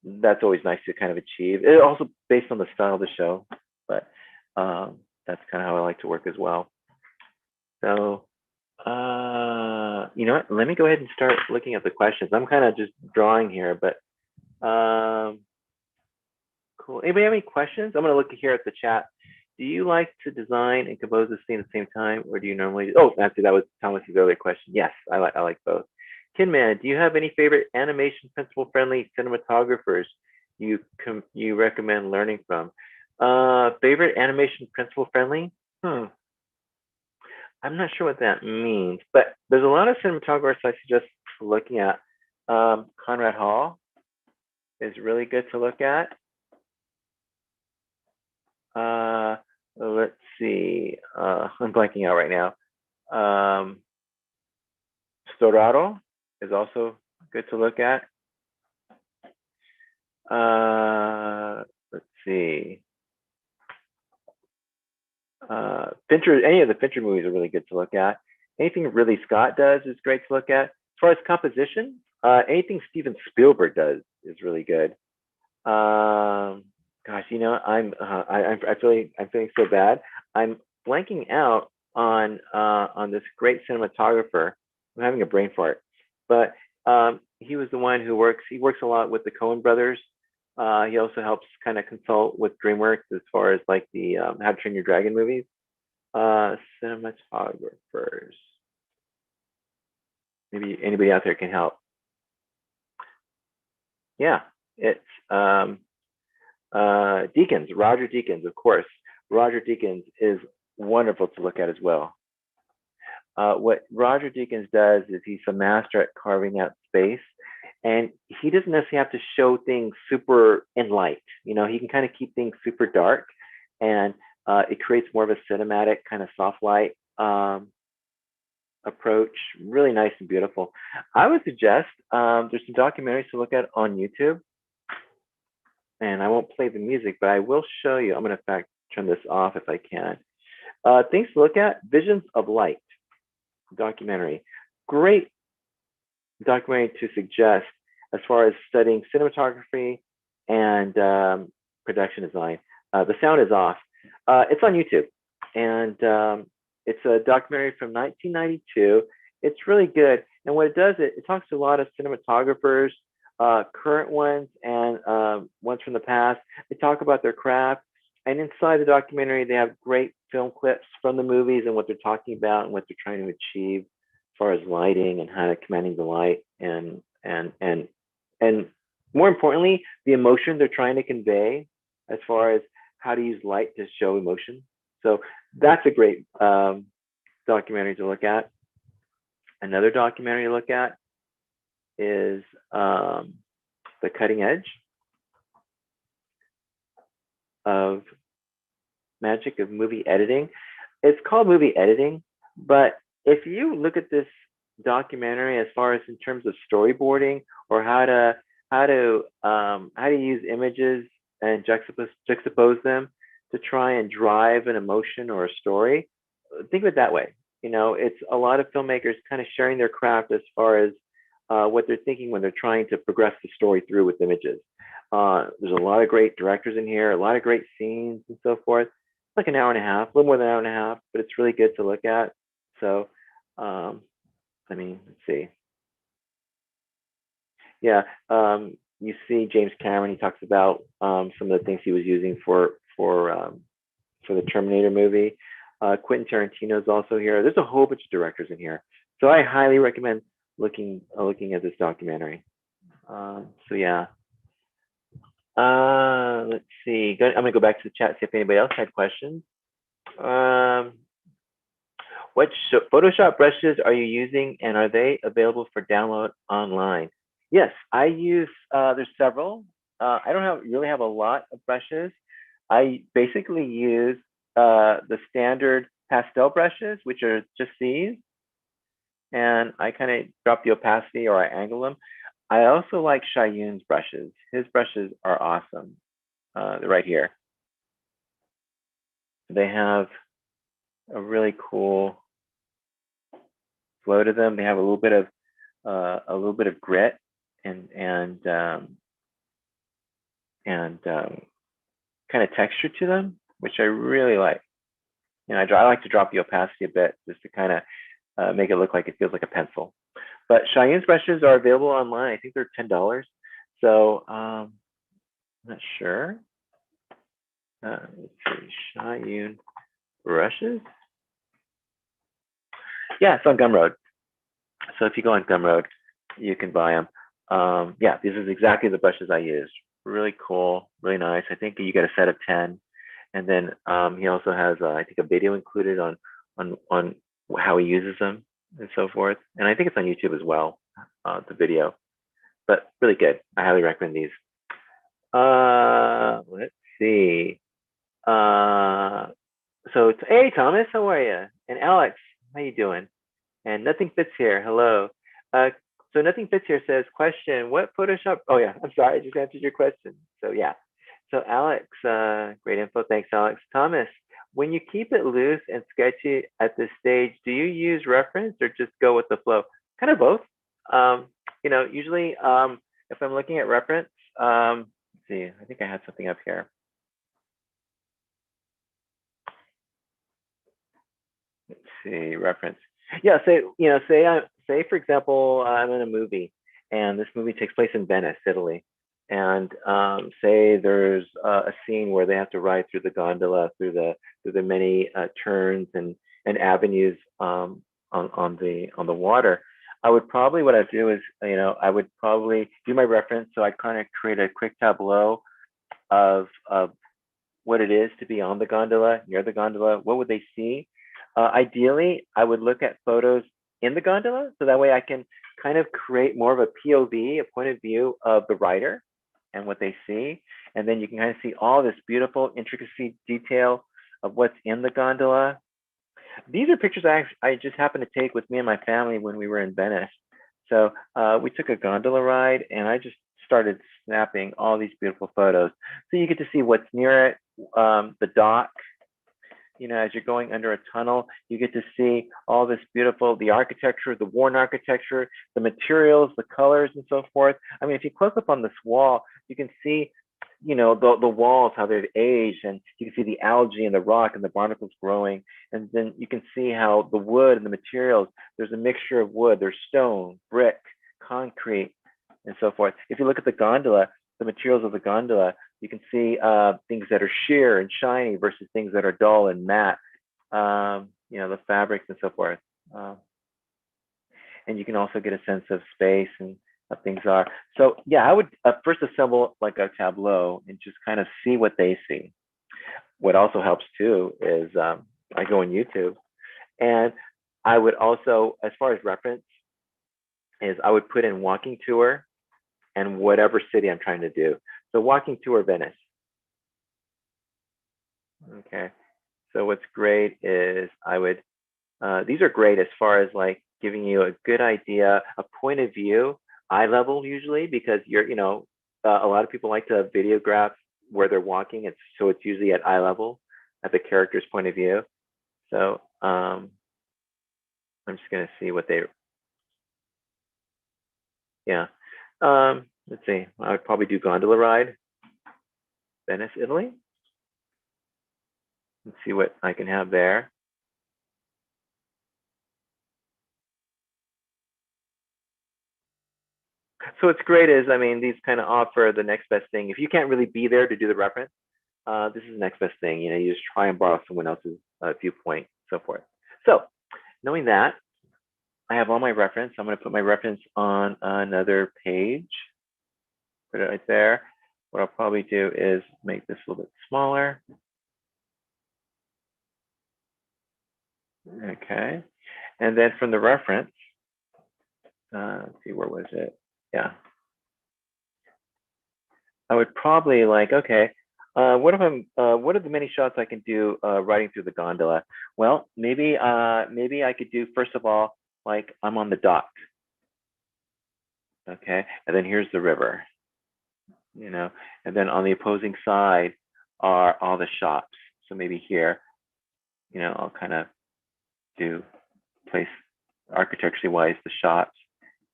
S1: that's always nice to kind of achieve. It also based on the style of the show, but that's kind of how I like to work as well. So you know what? Let me go ahead and start looking at the questions. I'm kind of just drawing here, but cool. Anybody have any questions? I'm going to look here at the chat. Do you like to design and compose the scene at the same time, or do you normally? Oh, actually, that was Thomas's earlier question. Yes, I like both. Kinman, do you have any favorite animation principle-friendly cinematographers you recommend learning from? Favorite animation principle-friendly? I'm not sure what that means, but there's a lot of cinematographers I suggest looking at. Conrad Hall is really good to look at. Let's see. I'm blanking out right now. Storaro is also good to look at. Let's see. Fincher, any of the Fincher movies are really good to look at. Anything Ridley Scott does is great to look at. As far as composition, anything Steven Spielberg does is really good. Gosh, I'm feeling so bad. I'm blanking out on this great cinematographer. I'm having a brain fart, but he was the one who works. He works a lot with the Coen brothers. He also helps kind of consult with DreamWorks as far as like the How to Train Your Dragon movies. Cinematographers. Maybe anybody out there can help. Yeah, it's Deakins, Roger Deakins, of course. Roger Deakins is wonderful to look at as well. What Roger Deakins does is he's a master at carving out space, and he doesn't necessarily have to show things super in light. You know, he can kind of keep things super dark, and it creates more of a cinematic kind of soft light approach. Really nice and beautiful. I would suggest there's some documentaries to look at on YouTube, and I won't play the music, but I will show you. I'm going to, in fact, turn this off if I can. Things to look at: Visions of Light documentary. Great documentary to suggest as far as studying cinematography and production design. The sound is off. It's on YouTube, and it's a documentary from 1992. It's really good, and what it does, it talks to a lot of cinematographers, current ones and ones from the past. They talk about their craft, and inside the documentary, they have great film clips from the movies and what they're talking about and what they're trying to achieve as far as lighting and how to commanding the light and more importantly, the emotion they're trying to convey as far as how to use light to show emotion. So that's a great documentary to look at. Another documentary to look at is The Cutting Edge of Magic of Movie Editing. It's called movie editing, but if you look at this documentary as far as in terms of storyboarding or how to use images and juxtapose them to try and drive an emotion or a story, think of it that way. You know, it's a lot of filmmakers kind of sharing their craft as far as what they're thinking when they're trying to progress the story through with images. There's a lot of great directors in here, a lot of great scenes and so forth. It's like an hour and a half, a little more than an hour and a half, but it's really good to look at. So, I mean, let's see. Yeah, you see James Cameron. He talks about some of the things he was using for the Terminator movie. Quentin Tarantino is also here. There's a whole bunch of directors in here, so I highly recommend looking at this documentary. So yeah. Let's see. I'm gonna go back to the chat, see if anybody else had questions. What Photoshop brushes are you using, and are they available for download online? Yes, I use. There's several. I don't really have a lot of brushes. I basically use the standard pastel brushes, which are just these, and I kind of drop the opacity or I angle them. I also like Shayun's brushes. His brushes are awesome. They're right here. They have a really cool flow to them. They have a little bit of grit and kind of texture to them, which I really like. You know, I like to drop the opacity a bit just to kind of make it look like it feels like a pencil. But Shayun's brushes are available online. I think they're $10. So I'm not sure. Let's see, Shayun brushes. Yeah, it's on Gumroad. So if you go on Gumroad, you can buy them. Yeah, these are exactly the brushes I used. Really cool, really nice. I think you get a set of 10. And then he also has, I think, a video included on how he uses them and so forth. And I think it's on YouTube as well, the video. But really good. I highly recommend these. Let's see. So hey Thomas, how are you? And Alex, how you doing? And Nothing Fits Here, hello. So Nothing Fits Here says, question, what Photoshop? Oh yeah, I'm sorry, I just answered your question. So yeah. So Alex, great info, thanks Alex. Thomas, when you keep it loose and sketchy at this stage, do you use reference or just go with the flow? Kind of both. You know, usually if I'm looking at reference, let's see, I think I had something up here. Let's see, reference. Yeah, say for example, I'm in a movie, and this movie takes place in Venice, Italy, and say there's a scene where they have to ride through the gondola through the many turns and avenues on the water. I would probably what I do is I would probably do my reference, so I kind of create a quick tableau of what it is to be on the gondola, near the gondola. What would they see? Ideally, I would look at photos in the gondola, so that way I can kind of create more of a POV, a point of view of the rider and what they see. And then you can kind of see all this beautiful intricacy detail of what's in the gondola. These are pictures I just happened to take with me and my family when we were in Venice. So we took a gondola ride, and I just started snapping all these beautiful photos. So you get to see what's near it, the dock. You know, as you're going under a tunnel, you get to see all this beautiful, the architecture, the worn architecture, the materials, the colors, and so forth. I mean, if you close up on this wall, you can see, you know, the walls, how they've aged, and you can see the algae and the rock and the barnacles growing. And then you can see how the wood and the materials, there's a mixture of wood, there's stone, brick, concrete, and so forth. If you look at the gondola, the materials of the gondola, you can see things that are sheer and shiny versus things that are dull and matte, you know, the fabrics and so forth. And you can also get a sense of space and how things are. So yeah, I would first assemble like a tableau and just kind of see what they see. What also helps too is I go on YouTube, and I would also, as far as reference, is I would put in walking tour and whatever city I'm trying to do. So walking tour Venice. Okay. So what's great is I would, these are great as far as like giving you a good idea, a point of view, eye level usually, because you're, you know, a lot of people like to videograph where they're walking. So it's usually at eye level, at the character's point of view. So I'm just gonna see what they, yeah. Let's see, I would probably do gondola ride, Venice, Italy. Let's see what I can have there. So what's great is, I mean, these kind of offer the next best thing. If you can't really be there to do the reference, this is the next best thing. You know, you just try and borrow someone else's viewpoint, so forth. So knowing that, I have all my reference. I'm going to put my reference on another page. Put it right there. What I'll probably do is make this a little bit smaller. Okay. And then from the reference, let's see, where was it? Yeah. I would probably like, okay, what if what are the many shots I can do riding through the gondola? Well, maybe I could do, first of all, like I'm on the dock. Okay. And then here's the river, you know, and then on the opposing side are all the shops. So maybe here, you know, I'll kind of do place architecturally wise the shops.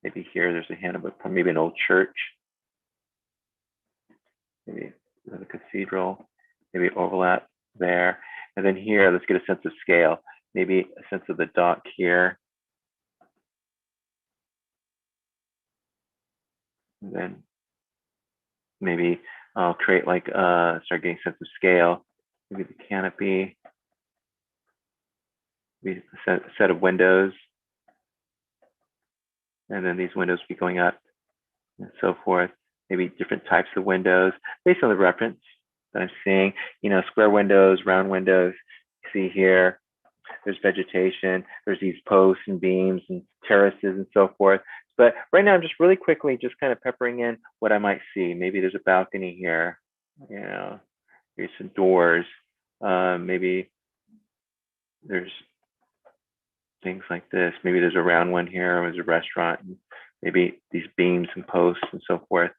S1: Maybe here there's a hint of maybe an old church, maybe the cathedral, maybe overlap there. And then here, let's get a sense of scale, maybe a sense of the dock here. And then maybe I'll create like, start getting a sense of scale, maybe the canopy, maybe a set of windows. And then these windows be going up and so forth. Maybe different types of windows based on the reference that I'm seeing. You know, square windows, round windows. See here, there's vegetation. There's these posts and beams and terraces and so forth. But right now, I'm just really quickly just kind of peppering in what I might see. Maybe there's a balcony here. You know, here's some doors. Maybe there's things like this. Maybe there's a round one here. There's a restaurant. And maybe these beams and posts and so forth.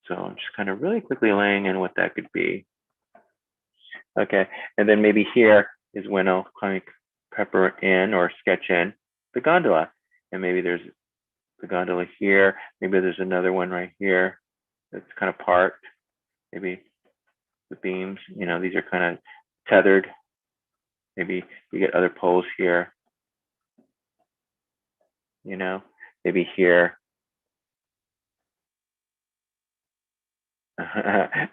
S1: So I'm just kind of really quickly laying in what that could be. Okay, and then maybe here is when I'll kind of pepper in or sketch in the gondola. And maybe there's the gondola here. Maybe there's another one right here that's kind of parked. Maybe the beams, you know, these are kind of tethered. Maybe you get other poles here. You know, maybe here.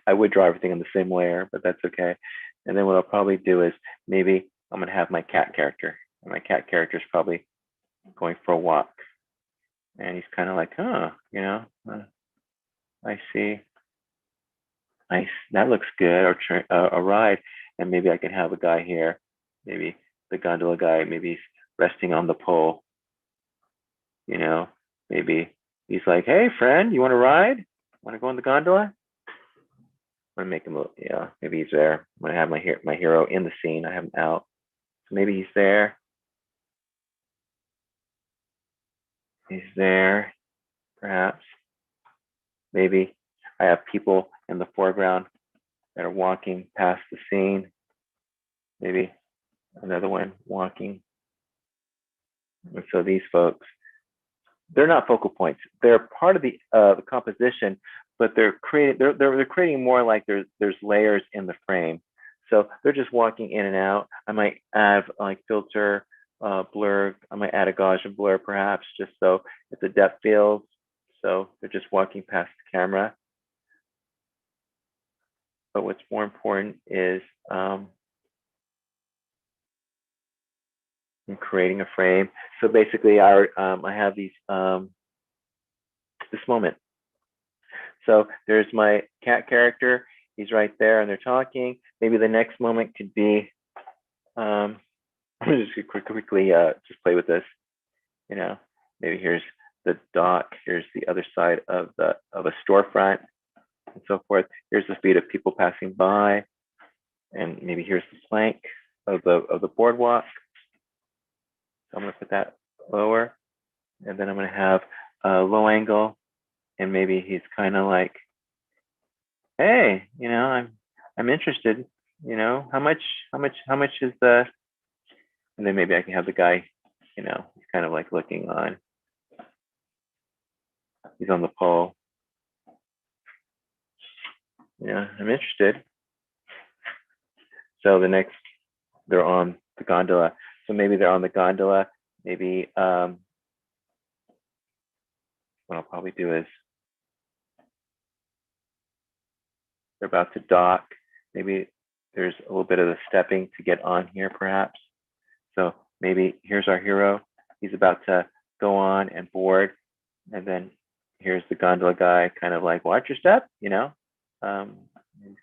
S1: I would draw everything in the same layer, but that's okay. And then what I'll probably do is maybe I'm gonna have my cat character. And my cat character is probably going for a walk. And he's kind of like, oh, you know, I see. Nice. That looks good. Or a ride, and maybe I can have a guy here. Maybe the gondola guy. Maybe he's resting on the pole. You know, maybe he's like, "Hey, friend, you want to ride? Want to go on the gondola?" I'm gonna make him. Yeah, maybe he's there. I'm gonna have my hero in the scene. I have him out. So maybe he's there. He's there, perhaps. Maybe I have people in the foreground that are walking past the scene. Maybe another one walking. And so these folks, they're not focal points. They're part of the composition, but they're creating more like there's layers in the frame. So they're just walking in and out. I might add like filter, blur. I might add a Gaussian blur perhaps, just so it's a depth field. So they're just walking past the camera. But what's more important is in creating a frame. So basically, I have this moment. So there's my cat character. He's right there, and they're talking. Maybe the next moment could be. I'm just quickly just play with this. You know, maybe here's the dock. Here's the other side of a storefront, and so forth. Here's the feed of people passing by, and maybe here's the plank of the boardwalk. So I'm going to put that lower, and then I'm going to have a low angle, and maybe he's kind of like, hey, I'm interested. How much is the? And then maybe I can have the guy, he's kind of like looking on. He's on the pole. I'm interested. So they're on the gondola. So maybe they're on the gondola. Maybe what I'll probably do is they're about to dock. Maybe there's a little bit of the stepping to get on here, perhaps. So maybe here's our hero. He's about to go on and board. And then here's the gondola guy, kind of like, watch your step, he's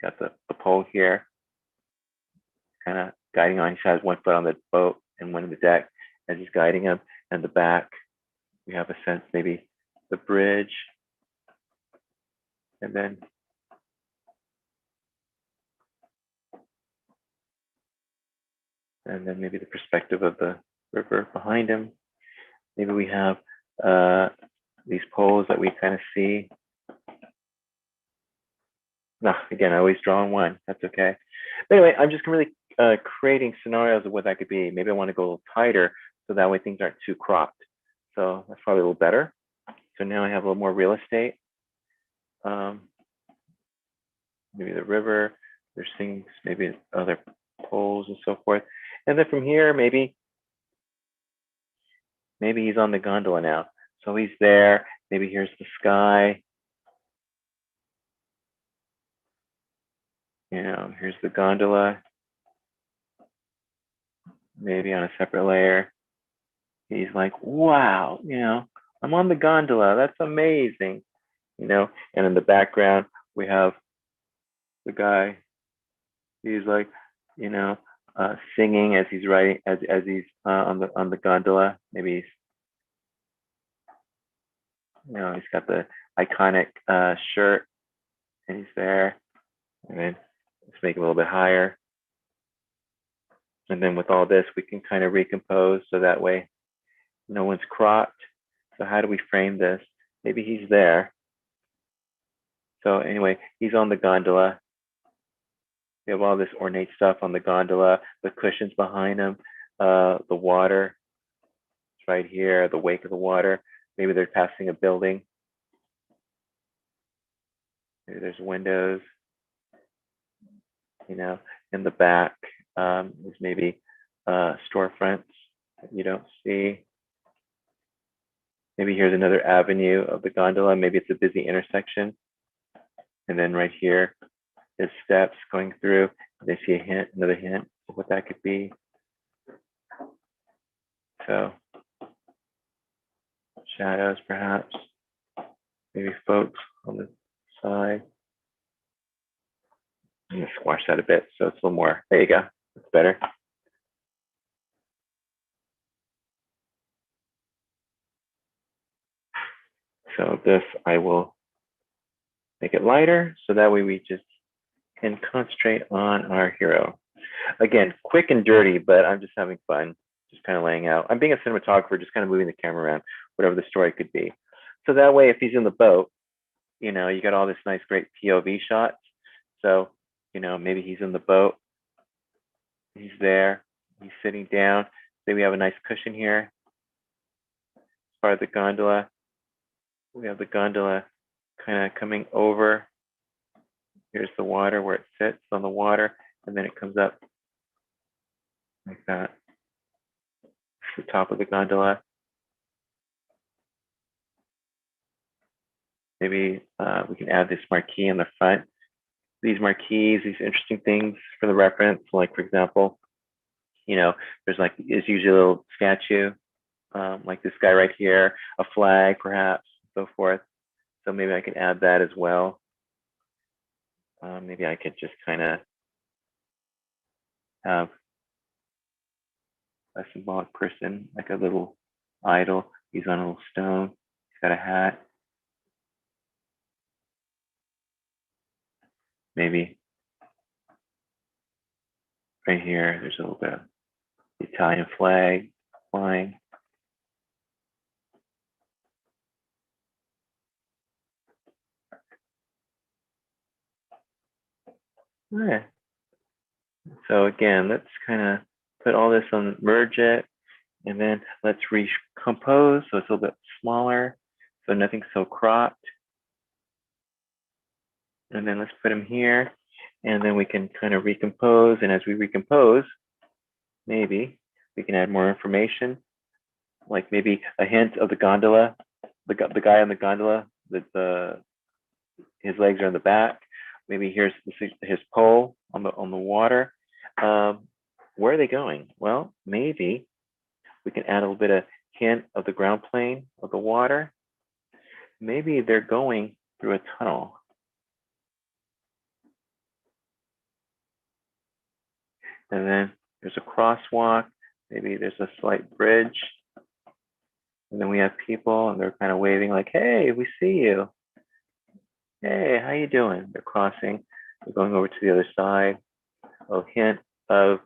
S1: got the pole here, kind of guiding on. He has one foot on the boat and one on the deck as he's guiding him. And the back, we have a sense, maybe the bridge. And then maybe the perspective of the river behind him. Maybe we have these poles that we kind of see. No, again, I always draw on one. That's okay. But anyway, I'm just really creating scenarios of what that could be. Maybe I want to go a little tighter so that way things aren't too cropped. So that's probably a little better. So now I have a little more real estate. Maybe the river, there's things, maybe other poles and so forth. And then from here, maybe he's on the gondola now. So he's there. Maybe here's the sky. Here's the gondola. Maybe on a separate layer. He's like, wow, I'm on the gondola. That's amazing. And in the background, we have the guy. He's like, singing as he's riding, as he's on the gondola. Maybe he's got the iconic shirt, and he's there. And then let's make it a little bit higher. And then with all this, we can kind of recompose so that way no one's cropped. So how do we frame this? Maybe he's there. So anyway, he's on the gondola. We have all this ornate stuff on the gondola, the cushions behind him, the water. It's right here, the wake of the water. Maybe they're passing a building. Maybe there's windows. In the back, there's maybe storefronts that you don't see. Maybe here's another avenue of the gondola. Maybe it's a busy intersection. And then right here is steps going through. They see a hint, another hint of what that could be. So shadows, perhaps. Maybe folks on the side. squash that a bit so it's a little more. There you go. That's better. So this, I will make it lighter so that way we just can concentrate on our hero. Again, quick and dirty, but I'm just having fun, just kind of laying out. I'm being a cinematographer, just kind of moving the camera around, whatever the story could be. So that way, if he's in the boat, you know, you got all this nice, great POV shots. So, you know, maybe he's in the boat, he's there, he's sitting down. Say we have a nice cushion here, part of the gondola. We have the gondola kind of coming over. Here's the water where it sits on the water, and then it comes up like that. The top of the gondola. Maybe we can add this marquee in the front. These marquees, these interesting things for the reference, like for example, you know, there's like is usually a little statue, like this guy right here, a flag perhaps, so forth. So maybe I can add that as well. Maybe I could just kind of have a symbolic person, like a little idol. He's on a little stone. He's got a hat. Maybe right here, there's a little bit of the Italian flag flying. All right. So again, let's kind of put all this on, merge it, and then let's recompose so it's a little bit smaller, so nothing's so cropped. And then let's put him here, and then we can kind of recompose. And as we recompose, maybe we can add more information, like maybe a hint of the gondola, the guy on the gondola, his legs are in the back. Maybe here's his pole on the water. Where are they going? Well, maybe we can add a little bit of hint of the ground plane of the water. Maybe they're going through a tunnel. And then there's a crosswalk. Maybe there's a slight bridge. And then we have people and they're kind of waving like, hey, we see you. Hey, how you doing? They're crossing. They're going over to the other side. A hint of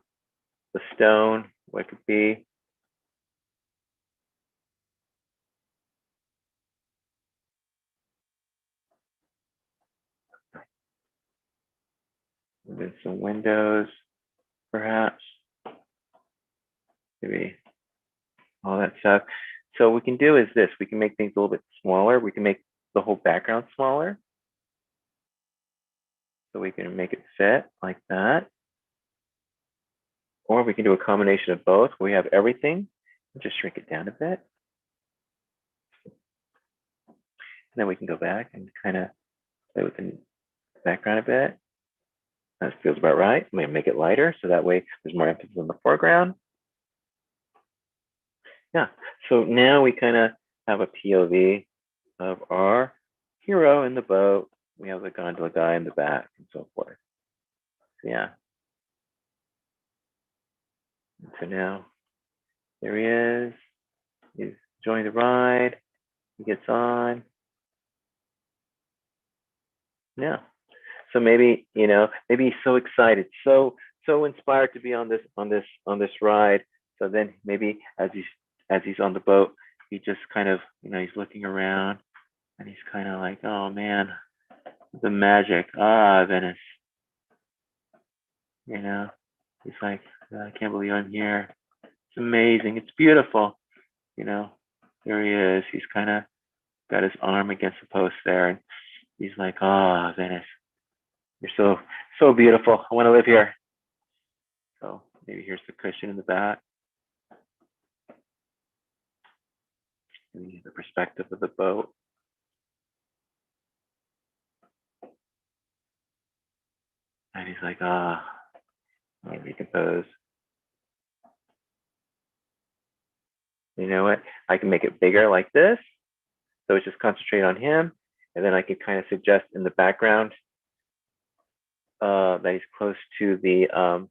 S1: the stone, what it could be. And then some windows, perhaps. Maybe all that stuff. So what we can do is this. We can make things a little bit smaller. We can make the whole background smaller. So we can make it fit like that. Or we can do a combination of both. We have everything and just shrink it down a bit. And then we can go back and kind of play with the background a bit. That feels about right. I'm going to make it lighter so that way there's more emphasis on the foreground. Yeah, so now we kind of have a POV of our hero in the boat. We have the gondola guy in the back and so forth. So, yeah. And so now there he is. He's enjoying the ride. He gets on. Yeah. So maybe, you know, maybe he's so excited, so inspired to be on this ride. So then maybe as he's on the boat, he just kind of, you know, he's looking around and he's kind of like, oh man, the magic, Venice. You know, he's like, I can't believe I'm here. It's amazing. It's beautiful. You know, there he is. He's kind of got his arm against the post there, and he's like, oh, Venice, you're so beautiful. I want to live here. So maybe here's the cushion in the back. And the perspective of the boat. And he's like, I recompose. You know what? I can make it bigger like this. So it's just concentrate on him. And then I can kind of suggest in the background, that he's close to the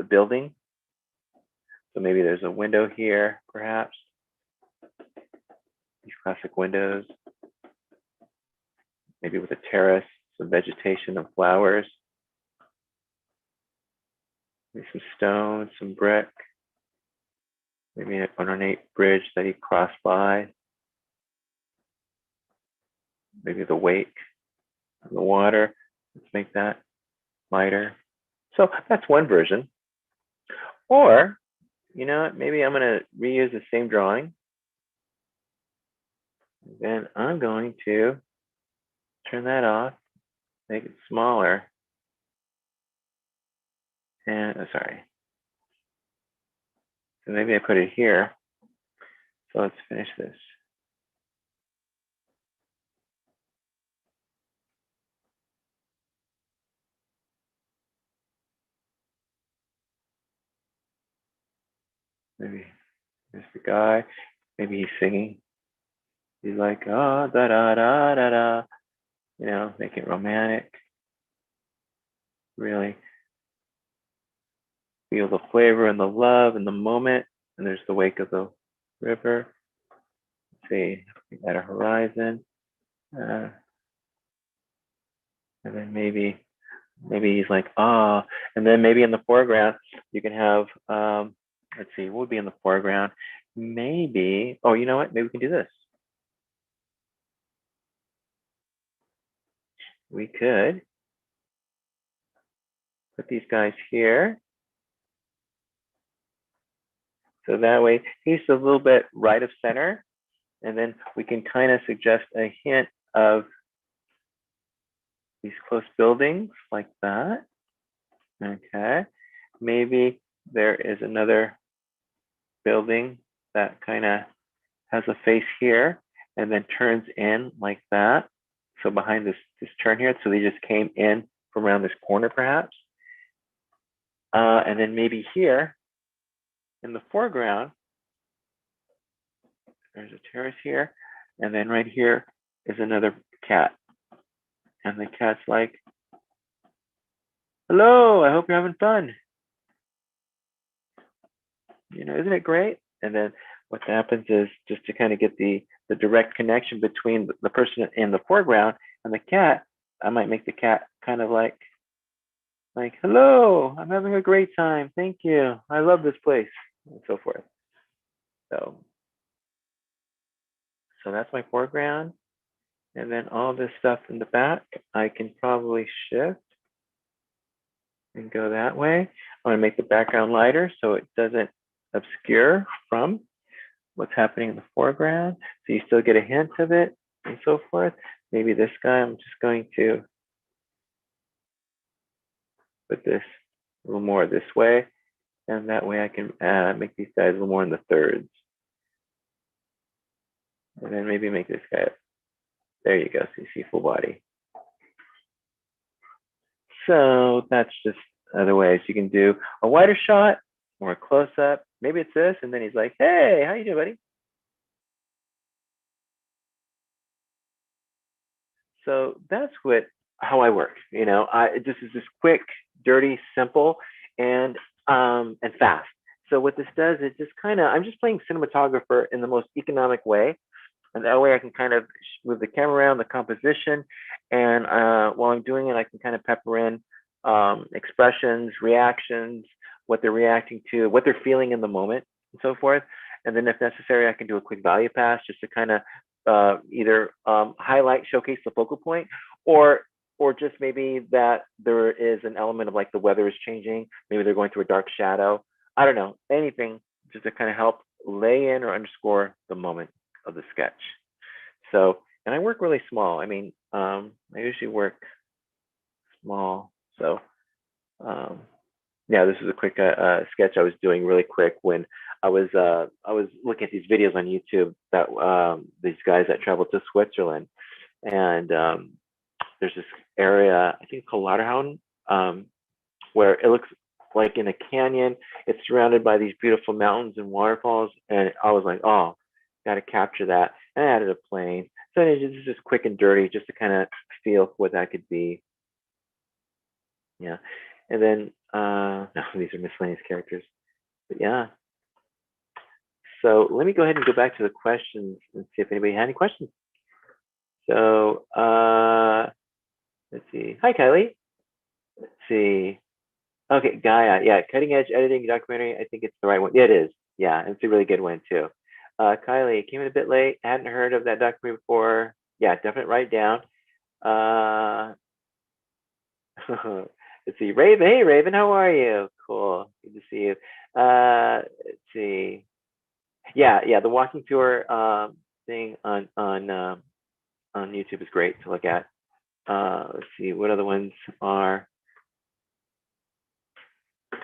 S1: building. So maybe there's a window here, perhaps. These classic windows. Maybe with a terrace, some vegetation of flowers. Maybe some stone, some brick. Maybe an ornate bridge that he crossed by. Maybe the wake of the water. Let's make that lighter. So that's one version. Or, you know what, maybe I'm gonna reuse the same drawing. Then I'm going to turn that off, make it smaller. And, oh, sorry. So maybe I put it here. So let's finish this. Maybe there's the guy. Maybe he's singing. He's like, ah, oh, da da da da da. You know, make it romantic. Really feel the flavor and the love and the moment. And there's the wake of the river. Let's see, at a horizon. And then maybe he's like, ah, and then maybe in the foreground, you can have, let's see, what would be in the foreground? Maybe, oh, you know what? Maybe we can do this. We could put these guys here. So that way he's a little bit right of center. And then we can kind of suggest a hint of these close buildings like that. Okay. Maybe there is another building that kind of has a face here and then turns in like that. So behind this turn here, so they just came in from around this corner perhaps. And then maybe here in the foreground, there's a terrace here. And then right here is another cat. And the cat's like, hello, I hope you're having fun. You know, isn't it great? And then what happens is, just to kind of get the direct connection between the person in the foreground and the cat, I might make the cat kind of like, hello, I'm having a great time. Thank you. I love this place, and so forth. So that's my foreground. And then all this stuff in the back, I can probably shift and go that way. I want to make the background lighter so it doesn't obscure from what's happening in the foreground. So you still get a hint of it and so forth. Maybe this guy, I'm just going to put this a little more this way. And that way I can make these guys a little more in the thirds. And then maybe make this guy, there you go, so you see full body. So that's just other ways you can do a wider shot or a close up. Maybe it's this, and then he's like, hey, how you doing, buddy? So that's how I work. You know, this is just quick, dirty, simple, and fast. So what this does, it just kind of, I'm just playing cinematographer in the most economic way. And that way I can kind of move the camera around, the composition, and while I'm doing it, I can kind of pepper in expressions, reactions, what they're reacting to, what they're feeling in the moment, and so forth. And then if necessary, I can do a quick value pass just to kind of either highlight, showcase the focal point, or just maybe that there is an element of like the weather is changing, maybe they're going through a dark shadow. I don't know, anything just to kind of help lay in or underscore the moment of the sketch. So, and I work really small. I mean, I usually work small. So, yeah, this is a quick sketch I was doing really quick when I was looking at these videos on YouTube that these guys that travel to Switzerland, and there's this area I think called Lauterhaun, where it looks like in a canyon. It's surrounded by these beautiful mountains and waterfalls, and I was like, oh, got to capture that. And I added a plane. So it's just quick and dirty, just to kind of feel what that could be. Yeah. And then no, these are miscellaneous characters. But yeah. So let me go ahead and go back to the questions and see if anybody had any questions. So let's see. Hi, Kylie. Let's see. Okay, Gaia. Yeah, cutting edge editing documentary. I think it's the right one. Yeah, it is. Yeah, it's a really good one too. Kylie came in a bit late. Hadn't heard of that documentary before. Yeah, definitely write it down. Uh, let's see. Raven. Hey, Raven. How are you? Cool. Good to see you. Let's see. Yeah, yeah. The walking tour thing on YouTube is great to look at. Let's see. What other ones are?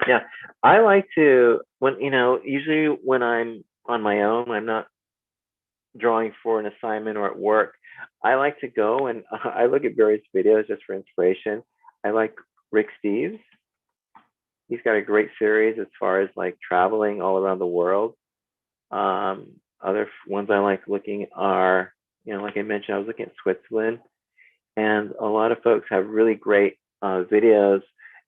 S1: Yeah, I like to when usually when I'm on my own, I'm not drawing for an assignment or at work. I like to go and I look at various videos just for inspiration. I like Rick Steves. He's got a great series as far as like traveling all around the world. Other ones I like looking are, like I mentioned, I was looking at Switzerland, and a lot of folks have really great videos,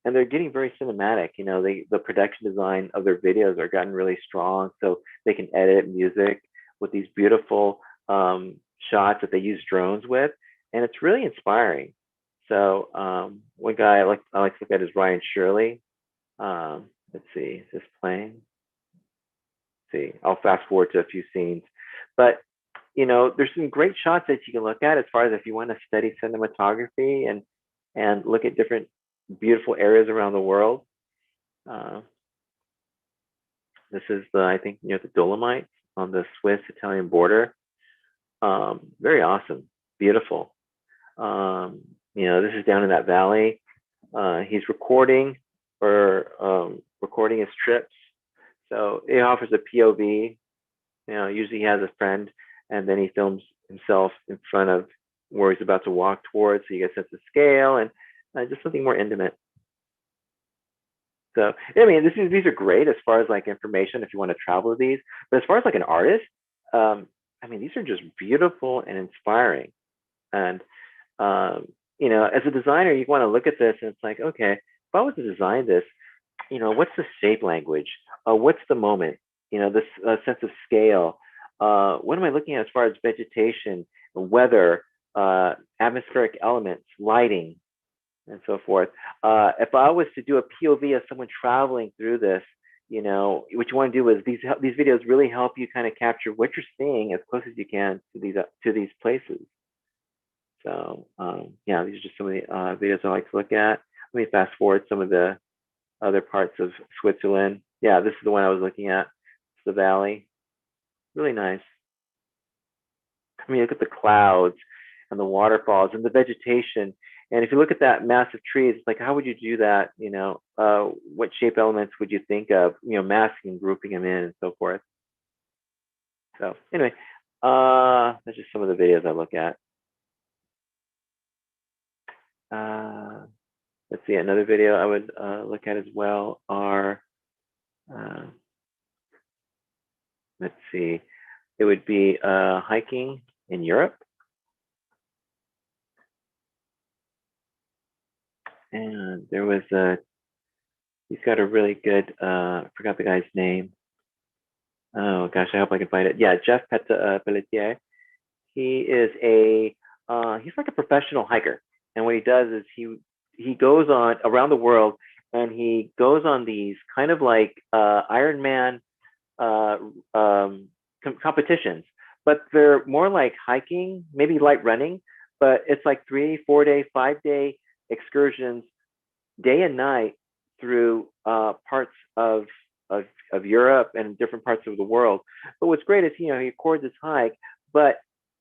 S1: and they're getting very cinematic. The production design of their videos are gotten really strong, so they can edit music with these beautiful shots that they use drones with, and it's really inspiring. So one guy I like to look at is Ryan Shirley. Let's see, is this playing? Let's see, I'll fast forward to a few scenes, but there's some great shots that you can look at as far as if you want to study cinematography and look at different beautiful areas around the world. Uh, this is I think near the Dolomites on the Swiss-Italian border. Very awesome, beautiful. This is down in that valley. He's recording or recording his trips. So it offers a POV. Usually he has a friend, and then he films himself in front of where he's about to walk towards, so you get a sense of scale and just something more intimate. So I mean, these are great as far as like information if you want to travel with these. But as far as like an artist, I mean, these are just beautiful and inspiring. And as a designer, you want to look at this and it's like, okay, if I was to design this, what's the shape language? What's the moment? This sense of scale. What am I looking at as far as vegetation, weather, atmospheric elements, lighting, and so forth? If I was to do a POV of someone traveling through this, what you want to do is these videos really help you kind of capture what you're seeing as close as you can to these places. So yeah, these are just some of the videos I like to look at. Let me fast forward some of the other parts of Switzerland. Yeah, this is the one I was looking at. It's the valley. Really nice. I mean, look at the clouds and the waterfalls and the vegetation. And if you look at that massive trees, it's like, how would you do that? What shape elements would you think of? Masking and grouping them in and so forth. So anyway, that's just some of the videos I look at. Let's see, another video I would look at as well are, let's see, it would be hiking in Europe. And there was he's got a really good, I forgot the guy's name. Oh gosh, I hope I can find it. Yeah, Jeff Pelletier. He is he's like a professional hiker. And what he does is he goes on around the world and he goes on these kind of like Ironman competitions, but they're more like hiking, maybe light running, but it's like 3, 4 day, 5 day excursions, day and night through parts of Europe and different parts of the world. But what's great is he records his hike, but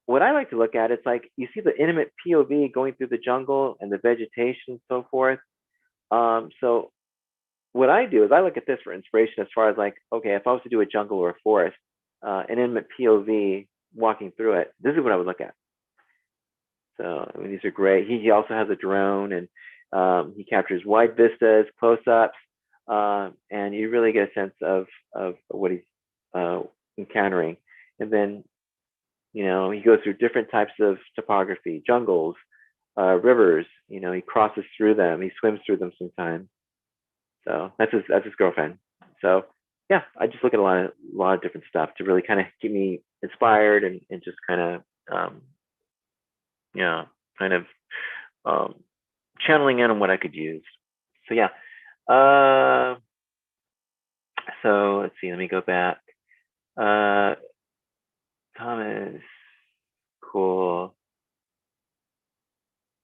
S1: what I like to look at is like you see the intimate POV going through the jungle and the vegetation and so forth. So what I do is I look at this for inspiration as far as like, okay, if I was to do a jungle or a forest, an intimate POV walking through it, this is what I would look at. So I mean, these are great. He also has a drone and he captures wide vistas, close-ups, and you really get a sense of what he's encountering. And then he goes through different types of topography, jungles, rivers. You know, he crosses through them. He swims through them sometimes. So that's his girlfriend. So yeah, I just look at a lot of different stuff to really kind of keep me inspired and just kind of yeah, kind of um, channeling in on what I could use. So yeah. Uh, so let's see. Let me go back. Uh, Thomas, cool.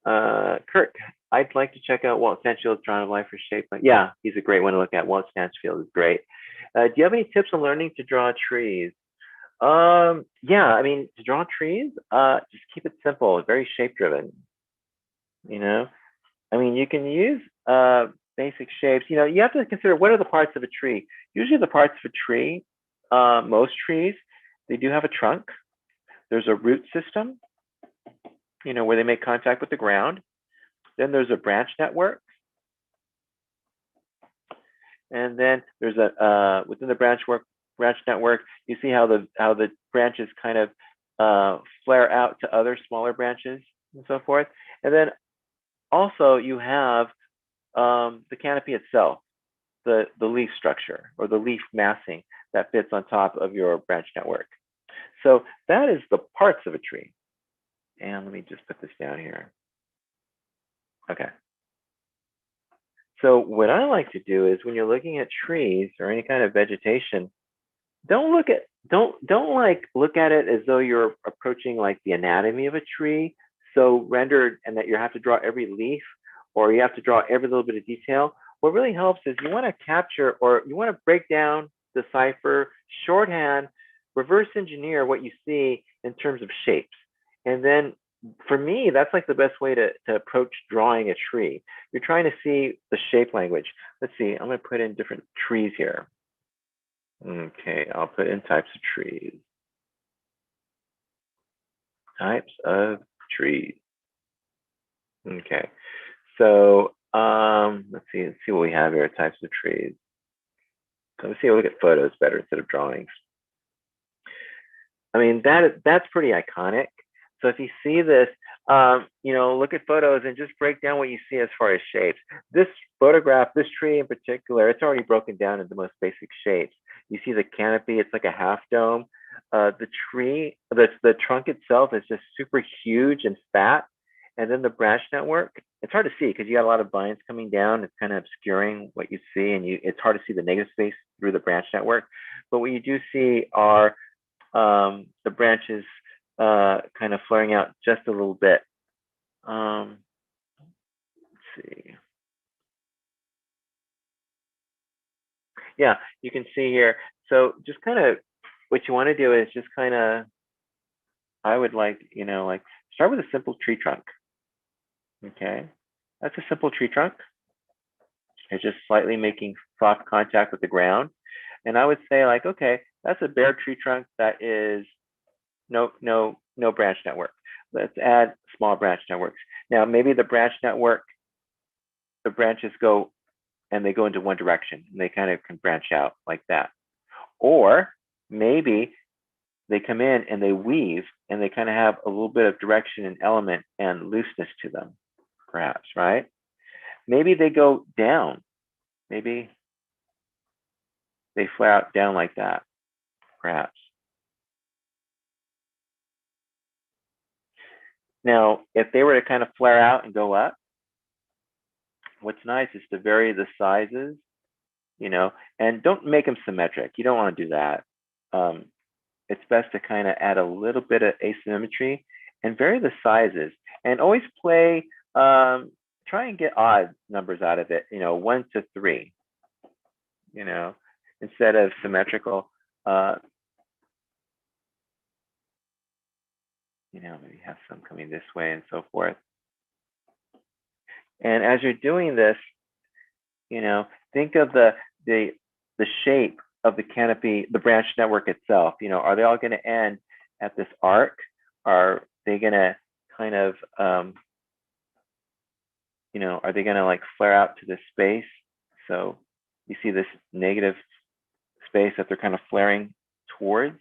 S1: Kirk, I'd like to check out Walt Stanfield's Drawing of Life or Shape. Yeah, he's a great one to look at. Walt Stanfield is great. Do you have any tips on learning to draw trees? Yeah, I mean, to draw trees, just keep it simple, very shape driven. You know, I mean, you can use basic shapes. You know, you have to consider what are the parts of a tree. Usually, the parts of a tree, most trees, they do have a trunk. There's a root system, you know, where they make contact with the ground. Then there's a branch network, and then there's a within the branch network. You see how the branches kind of flare out to other smaller branches and so forth. And then also you have the canopy itself, the leaf structure or the leaf massing that fits on top of your branch network. So that is the parts of a tree. And let me just put this down here. Okay. So what I like to do is when you're looking at trees or any kind of vegetation, don't like look at it as though you're approaching like the anatomy of a tree, so rendered and that you have to draw every leaf or you have to draw every little bit of detail. What really helps is you want to capture or you want to break down, decipher, shorthand, reverse engineer what you see in terms of shapes. And then for me, that's like the best way to approach drawing a tree. You're trying to see the shape language. Let's see, I'm going to put in different trees here. Okay, I'll put in types of trees. Types of trees. Okay, so let's see what we have here. Types of trees. So let's see. We'll look at photos better instead of drawings. I mean that's pretty iconic. So if you see this, you know, look at photos and just break down what you see as far as shapes. This photograph, this tree in particular, it's already broken down into the most basic shapes. You see the canopy, it's like a half dome. The tree, the trunk itself is just super huge and fat. And then the branch network, it's hard to see because you got a lot of vines coming down. It's kind of obscuring what you see, and it's hard to see the negative space through the branch network. But what you do see are the branches kind of flaring out just a little bit. Let's see. Yeah, you can see here. So just kind of what you want to do is just kind of, I would like, you know, like start with a simple tree trunk. Okay, that's a simple tree trunk. It's just slightly making soft contact with the ground. And I would say like, okay, that's a bare tree trunk that is no branch network. Let's add small branch networks. Now, maybe the branch network, the branches go and they go into one direction and they kind of can branch out like that. Or maybe they come in and they weave and they kind of have a little bit of direction and element and looseness to them, perhaps, right? Maybe they go down. Maybe they flare out down like that, perhaps. Now, if they were to kind of flare out and go up, what's nice is to vary the sizes, you know, and don't make them symmetric. You don't want to do that. It's best to kind of add a little bit of asymmetry and vary the sizes and always play, try and get odd numbers out of it, you know, 1 to 3, you know, instead of symmetrical. You know, maybe have some coming this way and so forth. And as you're doing this, you know, think of the shape of the canopy, the branch network itself. You know, are they all going to end at this arc? Are they going to kind of, you know, are they going to like flare out to this space? So you see this negative space that they're kind of flaring towards.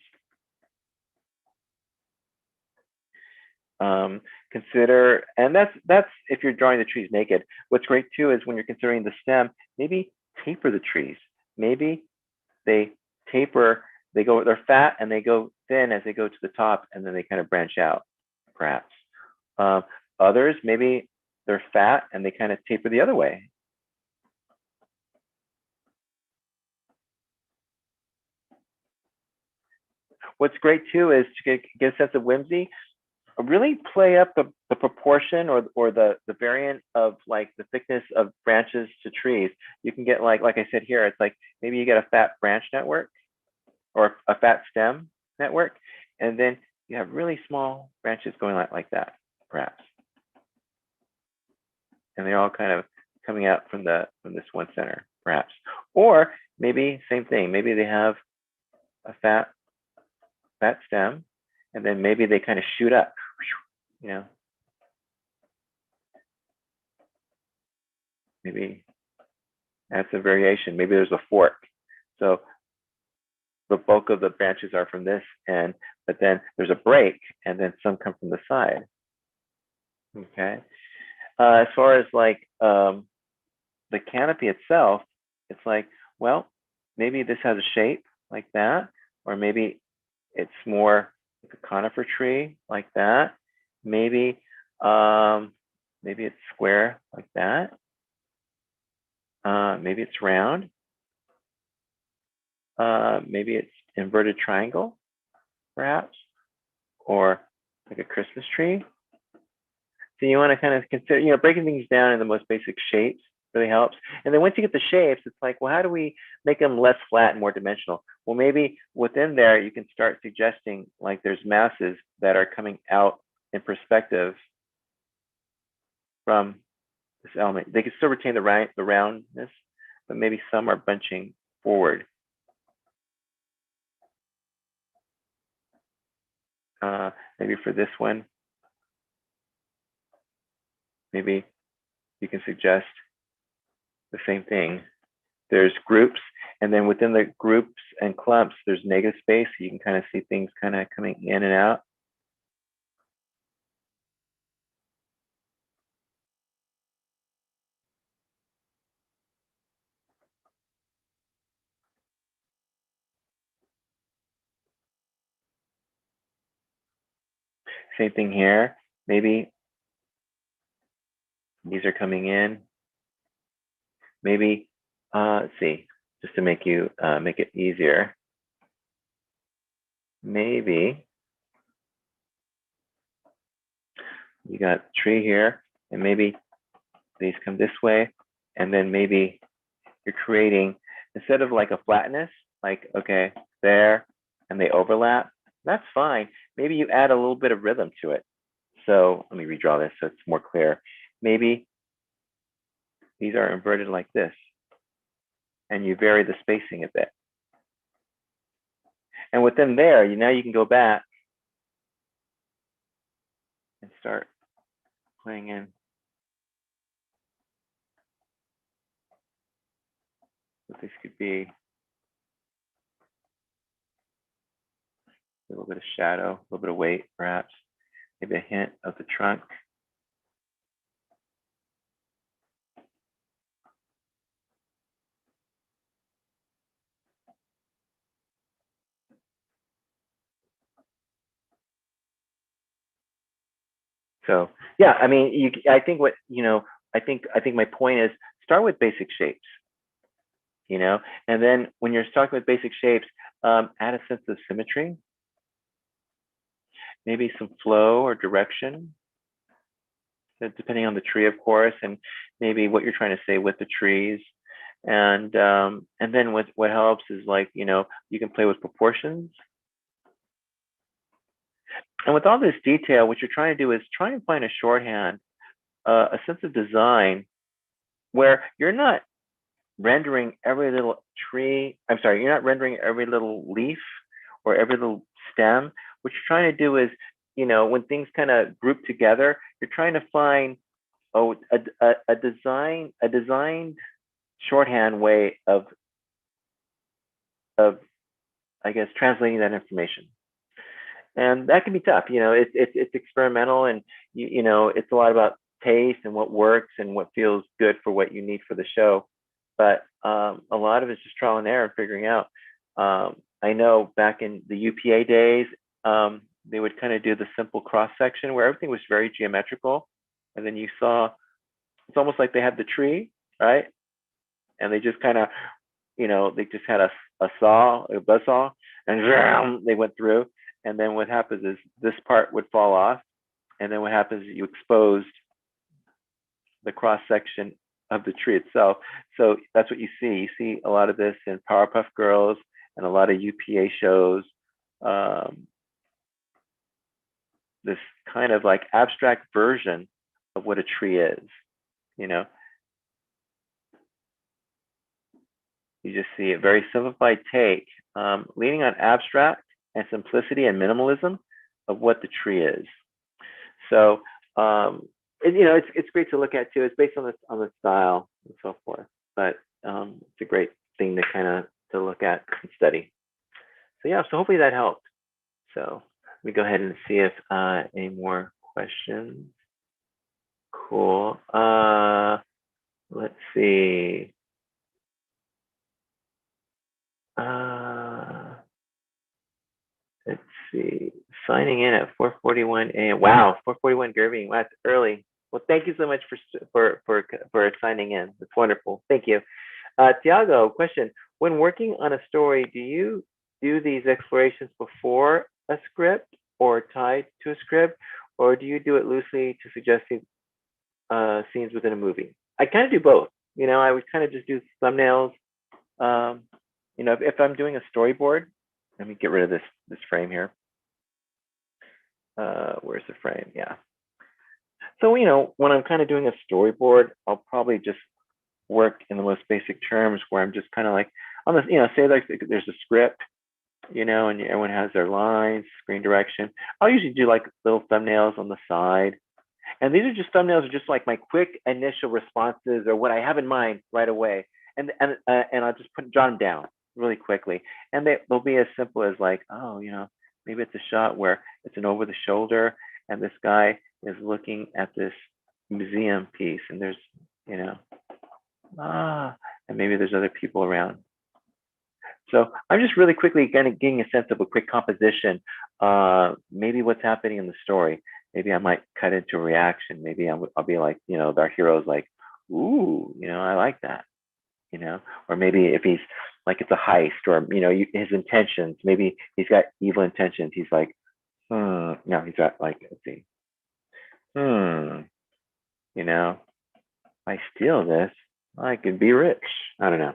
S1: consider, and that's if you're drawing the trees naked. What's great too is when you're considering the stem, maybe taper the trees. Maybe they taper, they're fat and they go thin as they go to the top, and then they kind of branch out, perhaps. Um, Others, maybe they're fat and they kind of taper the other way. What's great too is to get a sense of whimsy. Really play up the proportion or the variant of like the thickness of branches to trees. You can get like I said here, it's like maybe you get a fat branch network or a fat stem network, and then you have really small branches going like that, perhaps, and they're all kind of coming out from this one center, perhaps. Or maybe same thing. Maybe they have a fat stem, and then maybe they kind of shoot up, you know. Maybe that's a variation. Maybe there's a fork. So the bulk of the branches are from this end, but then there's a break, and then some come from the side. Okay. As far as like the canopy itself, it's like, well, maybe this has a shape like that, or maybe it's more like a conifer tree like that. Maybe maybe it's square like that. Maybe it's round. Maybe it's inverted triangle, perhaps, or like a Christmas tree. So you want to kind of consider, breaking things down in the most basic shapes really helps. And then once you get the shapes, it's like, well, how do we make them less flat and more dimensional? Well, maybe within there, you can start suggesting like there's masses that are coming out in perspective from this element. They can still retain the roundness, but maybe some are bunching forward. Maybe for this one, maybe you can suggest the same thing. There's groups, and then within the groups and clumps, there's negative space. So you can kind of see things kind of coming in and out. Same thing here. Maybe these are coming in. Maybe, let's see, just to make it easier. Maybe you got tree here, and maybe these come this way, and then maybe you're creating, instead of like a flatness, like, okay, there, and they overlap, that's fine. Maybe you add a little bit of rhythm to it. So let me redraw this so it's more clear. Maybe these are inverted like this, and you vary the spacing a bit. And within there, now you can go back and start playing in what this could be. A little bit of shadow, a little bit of weight, perhaps. Maybe a hint of the trunk. So yeah, I mean, I think I think my point is start with basic shapes, and then when you're starting with basic shapes, add a sense of symmetry, maybe some flow or direction, depending on the tree, of course, and maybe what you're trying to say with the trees. And then what helps is like, you can play with proportions. And with all this detail, what you're trying to do is try and find a shorthand, a sense of design where you're not rendering every little tree. I'm sorry, you're not rendering every little leaf or every little stem. What you're trying to do is, when things kind of group together, you're trying to find a designed shorthand way of I guess translating that information. and that can be tough. It's experimental, and it's a lot about taste and what works and what feels good for what you need for the show. But a lot of it's just trial and error and figuring out. I know back in the UPA days, they would kind of do the simple cross section where everything was very geometrical, and then you saw it's almost like they had the tree, right? And they just kind of, they just had a saw, a buzz saw, and they went through. And then what happens is this part would fall off, and then what happens is you exposed the cross section of the tree itself. So that's what you see. You see a lot of this in Powerpuff Girls and a lot of UPA shows. Um, this kind of like abstract version of what a tree is. You know, you just see a very simplified take, leaning on abstract and simplicity and minimalism of what the tree is. So, it's great to look at too. It's based on the style and so forth, but it's a great thing to kind of to look at and study. So yeah, so hopefully that helped. So let me go ahead and see if any more questions. Cool. Let's see. Let's see. Signing in at 4:41 a.m. Wow, 4:41 Gerving. Wow, that's early. Well, thank you so much for signing in. It's wonderful. Thank you. Tiago, question: when working on a story, do you do these explorations before a script or tied to a script, or do you do it loosely to suggest scenes within a movie? I kind of do both. I would kind of just do thumbnails. Um, if I'm doing a storyboard, let me get rid of this frame here. Where's the frame? Yeah. So when I'm kind of doing a storyboard, I'll probably just work in the most basic terms where I'm just kind of like on this, say like there's a script, and everyone has their lines, screen direction. I'll usually do like little thumbnails on the side. And these are just thumbnails, are just like my quick initial responses or what I have in mind right away. And I'll just jot them down really quickly. And they'll be as simple as like, oh, maybe it's a shot where it's an over the shoulder and this guy is looking at this museum piece and there's, and maybe there's other people around. So I'm just really quickly kind of getting a sense of a quick composition, maybe what's happening in the story. Maybe I might cut into a reaction. Maybe I'll be like, our hero's like, ooh, I like that, or maybe if he's like it's a heist or, his intentions, maybe he's got evil intentions. He's like, no, he's got like, let's see, I steal this, I could be rich. I don't know.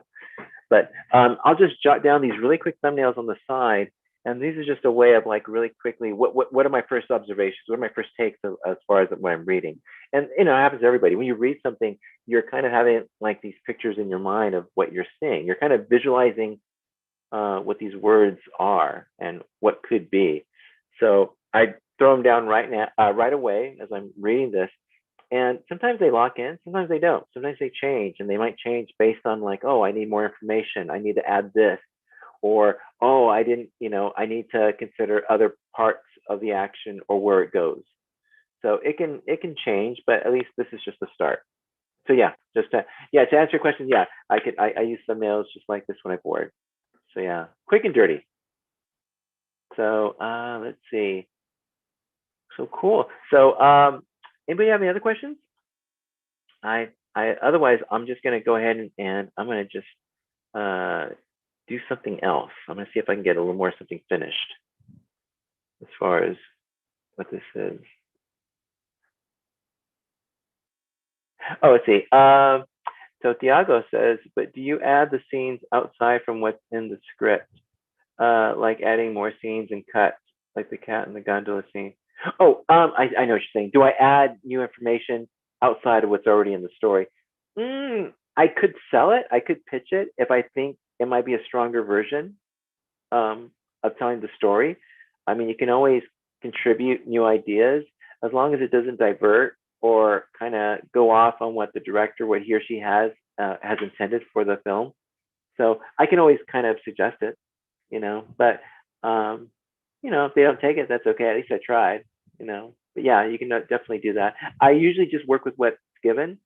S1: But I'll just jot down these really quick thumbnails on the side. And these are just a way of like really quickly, what are my first observations? What are my first takes as far as what I'm reading? And, it happens to everybody. When you read something, you're kind of having like these pictures in your mind of what you're seeing. You're kind of visualizing what these words are and what could be. So I throw them down right away as I'm reading this. And sometimes they lock in, sometimes they don't. Sometimes they change, and they might change based on like, oh, I need more information. I need to add this, or oh, I didn't, I need to consider other parts of the action or where it goes. So it can change, but at least this is just a start. So yeah, to answer your question, yeah, I use thumbnails just like this when I board. So yeah, quick and dirty. So let's see. So cool. So anybody have any other questions? Otherwise I'm just gonna go ahead and I'm gonna just do something else. I'm gonna see if I can get a little more something finished as far as what this is. Oh, let's see. So Tiago says, but do you add the scenes outside from what's in the script? Like adding more scenes and cuts, like the cat and the gondola scene. Oh, I know what you're saying. Do I add new information outside of what's already in the story? I could sell it. I could pitch it if I think it might be a stronger version of telling the story. I mean, you can always contribute new ideas as long as it doesn't divert or kind of go off on what the director, what he or she has intended for the film. So I can always kind of suggest it, but if they don't take it, that's okay. At least I tried. But yeah, you can definitely do that. I usually just work with what's given.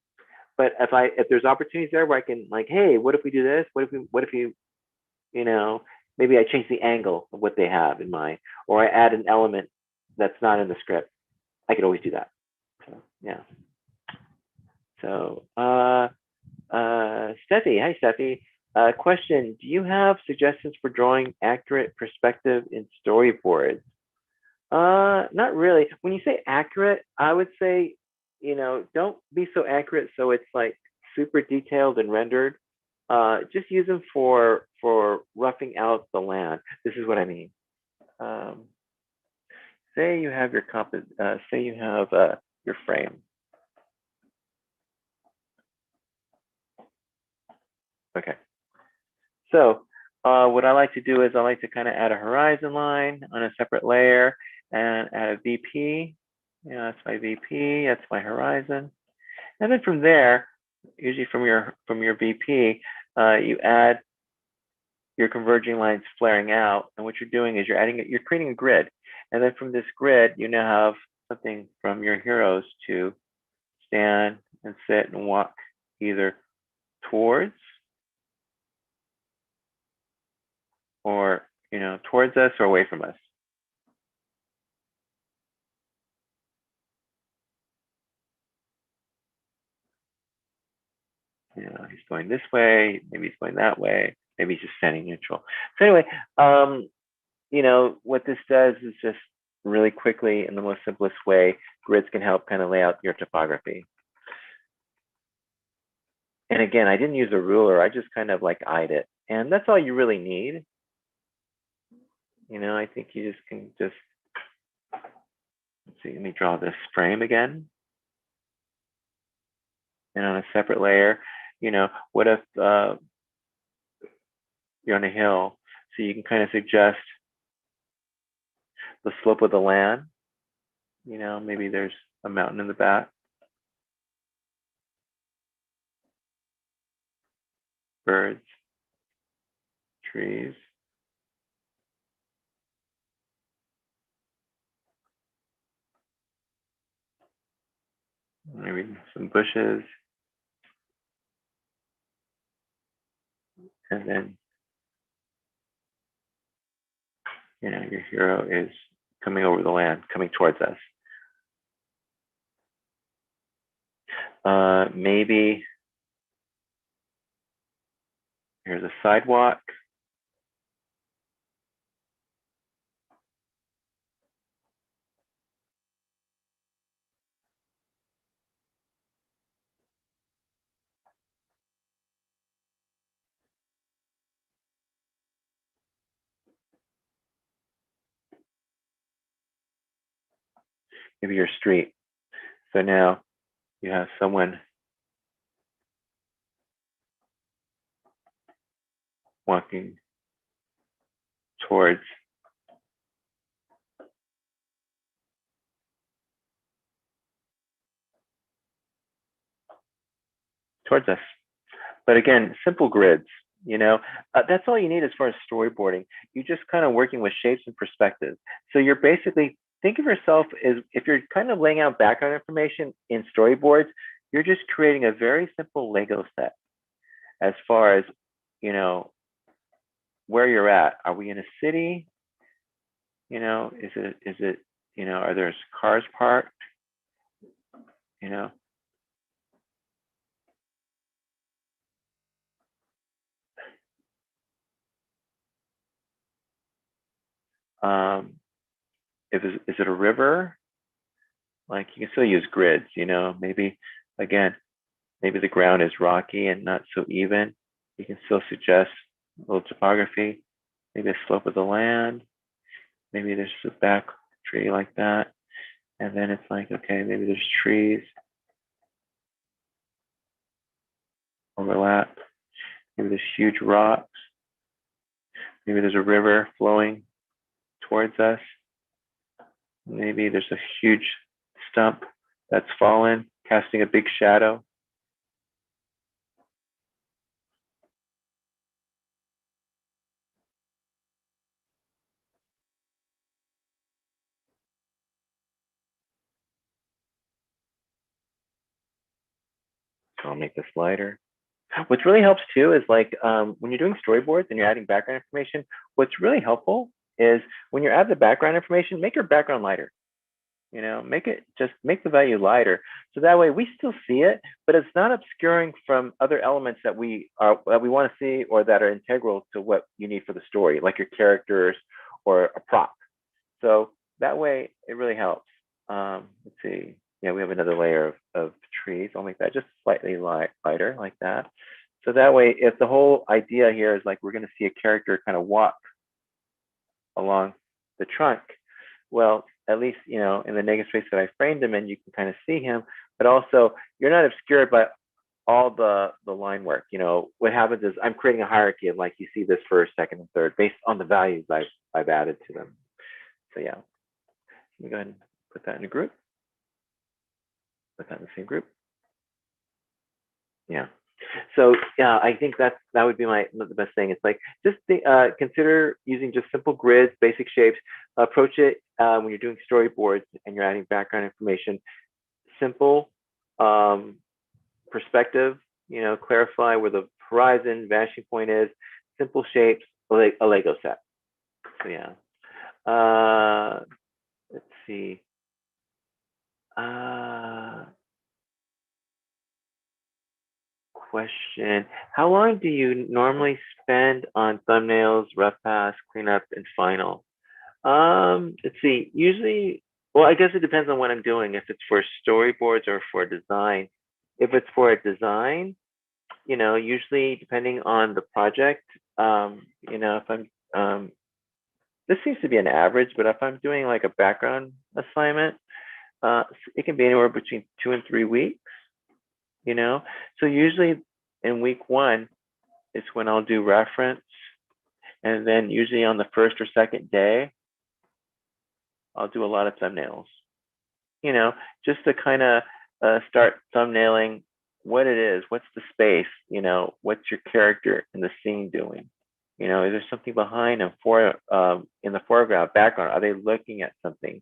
S1: But if there's opportunities there where I can like, hey, what if we do this? What if you know, maybe I change the angle of what they have in mind, or I add an element that's not in the script. I could always do that. So yeah. So Steffi, hi Steffi. Question: do you have suggestions for drawing accurate perspective in storyboards? Not really. When you say accurate, I would say, don't be so accurate so it's like super detailed and rendered. Just use them for roughing out the land. This is what I mean. Um, say you have say you have your frame. Okay. So what I like to do is I like to kind of add a horizon line on a separate layer and add a VP. That's my VP. That's my horizon. And then from there, usually from your VP, you add your converging lines flaring out. And what you're doing is you're creating a grid. And then from this grid, you now have something from your heroes to stand and sit and walk either towards or towards us or away from us. He's going this way, maybe he's going that way, maybe he's just standing neutral. So anyway, what this does is just really quickly, in the most simplest way, grids can help kind of lay out your topography. And again, I didn't use a ruler. I just kind of like eyed it. And that's all you really need. I think you just can let's see, let me draw this frame again. And on a separate layer, what if you're on a hill? So you can kind of suggest the slope of the land. Maybe there's a mountain in the back. Birds, trees. Maybe some bushes. And then, your hero is coming over the land, coming towards us. Maybe here's a sidewalk. Maybe your street. So now you have someone walking towards us. But again, simple grids. That's all you need as far as storyboarding. You're just kind of working with shapes and perspectives. So you're basically think of yourself as if you're kind of laying out background information in storyboards. You're just creating a very simple Lego set as far as where you're at. Are we in a city? Is it are there cars parked? you know um is it a river? Like, you can still use grids. Maybe, again, maybe the ground is rocky and not so even. You can still suggest a little topography, maybe a slope of the land. Maybe there's a back tree like that, and then it's like, okay, maybe there's trees overlap. Maybe there's huge rocks. Maybe there's a river flowing towards us. Maybe there's a huge stump that's fallen, casting a big shadow. I'll make this lighter. What really helps too is like when you're doing storyboards and you're adding background information, what's really helpful is when you're adding the background information, make your background lighter. Make the value lighter. So that way we still see it, but it's not obscuring from other elements that we want to see or that are integral to what you need for the story, like your characters or a prop. So that way it really helps. Let's see. Yeah, we have another layer of trees. I'll make that just slightly lighter like that. So that way, if the whole idea here is like we're going to see a character kind of walk along the trunk, well, at least, in the negative space that I framed him in, you can kind of see him, but also you're not obscured by all the line work. What happens is I'm creating a hierarchy of like you see this first, second, and third based on the values I've added to them. So yeah, let me go ahead and put that in a group. Put that in the same group. Yeah. So yeah, I think that would be the best thing. It's like just consider using just simple grids, basic shapes. Approach it when you're doing storyboards and you're adding background information. Simple perspective. Clarify where the horizon, vanishing point is. Simple shapes, like a Lego set. So yeah. Let's see. Question. How long do you normally spend on thumbnails, rough pass, cleanup, and final? Let's see. Usually, well, I guess it depends on what I'm doing. If it's for storyboards or for design. If it's for a design, usually depending on the project, if I'm, this seems to be an average, but if I'm doing like a background assignment, it can be anywhere between 2 and 3 weeks. So usually in week 1 is when I'll do reference, and then usually on the first or second day I'll do a lot of thumbnails, just to kind of start thumbnailing what it is, what's the space, what's your character in the scene doing, is there something behind them in the foreground, background, are they looking at something,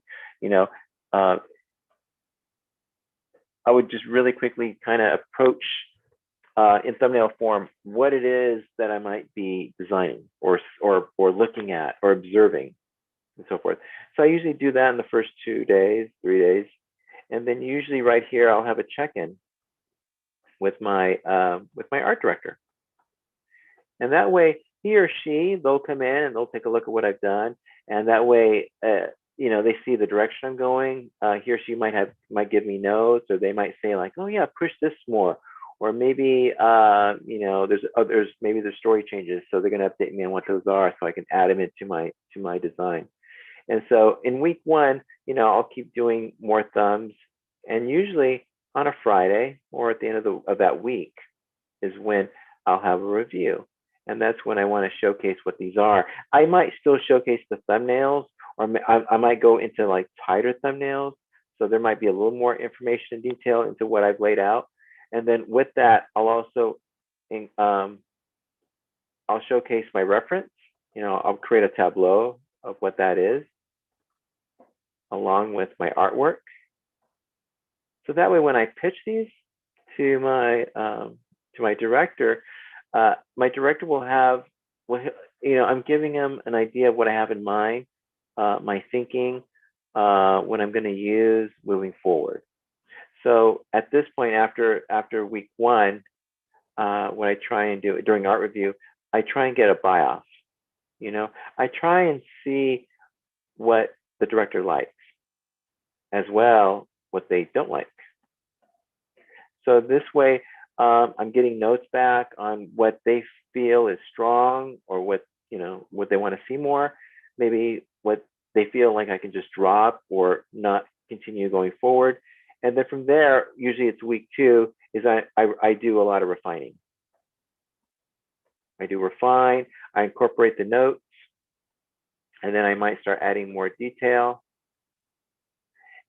S1: I would just really quickly kind of approach in thumbnail form what it is that I might be designing or looking at or observing and so forth. So I usually do that in the first 2 days, 3 days, and then usually right here I'll have a check-in with my art director, and that way he or she, they'll come in and they'll take a look at what I've done, and that way they see the direction I'm going. He or she might give me notes, or they might say like, oh yeah, push this more, or maybe maybe there's story changes, so they're going to update me on what those are, so I can add them into my design. And so in week 1, I'll keep doing more thumbs, and usually on a Friday or at the end of that week is when I'll have a review, and that's when I want to showcase what these are. I might still showcase the thumbnails, or I might go into like tighter thumbnails, so there might be a little more information and detail into what I've laid out. And then with that, I'll also I'll showcase my reference. I'll create a tableau of what that is, along with my artwork. So that way, when I pitch these to my director, my director will have, I'm giving him an idea of what I have in mind, my thinking, what I'm going to use moving forward. So at this point, after week 1, what I try and do during art review, I try and get a buy-off. I try and see what the director likes, as well what they don't like. So this way, I'm getting notes back on what they feel is strong, or what they want to see more, maybe what they feel like I can just drop or not continue going forward. And then from there, usually it's week 2, is I do a lot of refining. I do refine, I incorporate the notes, and then I might start adding more detail.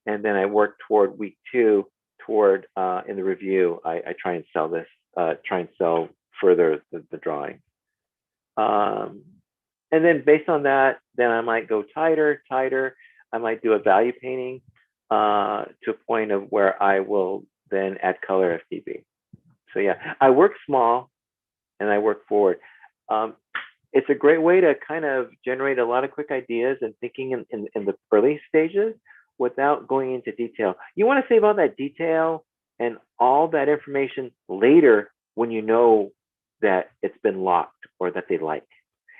S1: And then I work toward week 2, in the review, I try and sell this, try and sell further the drawing. And then based on that, then I might go tighter. I might do a value painting to a point of where I will then add color if need be. So yeah, I work small and I work forward. Um, it's a great way to kind of generate a lot of quick ideas and thinking in the early stages without going into detail. You want to save all that detail and all that information later when you know that it's been locked or that they like.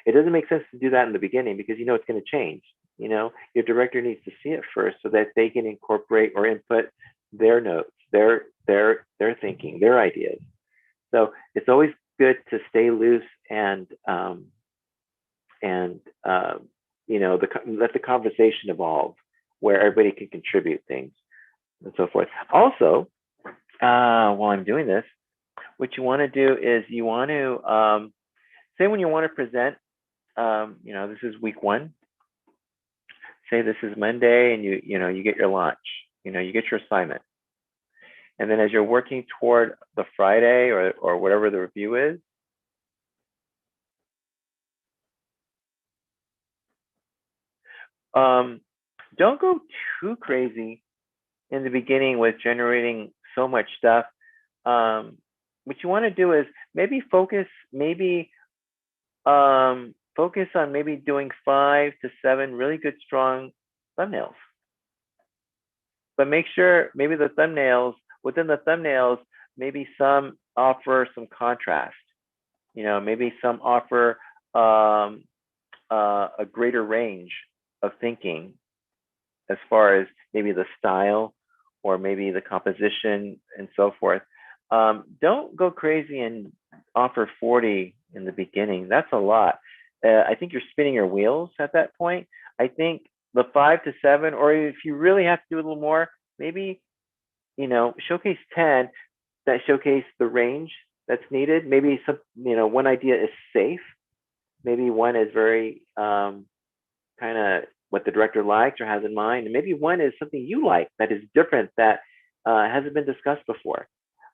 S1: It doesn't make sense to do that in the beginning because you know it's going to change. You know, your director needs to see it first so that they can incorporate or input their notes, their thinking, their ideas. So it's always good to stay loose and you know, let the conversation evolve where everybody can contribute things and so forth. Also, while I'm doing this, what you want to do is you want to say when you want to present. You know, this is week one. Say this is Monday, and you get your lunch. You know, you get your assignment, and then as you're working toward the Friday or whatever the review is, don't go too crazy in the beginning with generating so much stuff. What you want to do is maybe focus on maybe doing 5 to 7 really good strong thumbnails. But make sure maybe the thumbnails within the thumbnails, maybe some offer some contrast. You know, maybe some offer a greater range of thinking as far as maybe the style or maybe the composition and so forth. Don't go crazy and offer 40 in the beginning. That's a lot. I think you're spinning your wheels at that point. I think the 5 to 7, or if you really have to do a little more, maybe, you know, showcase 10 that showcase the range that's needed. Maybe some, you know, one idea is safe. Maybe one is very kind of what the director likes or has in mind, and maybe one is something you like that is different that hasn't been discussed before.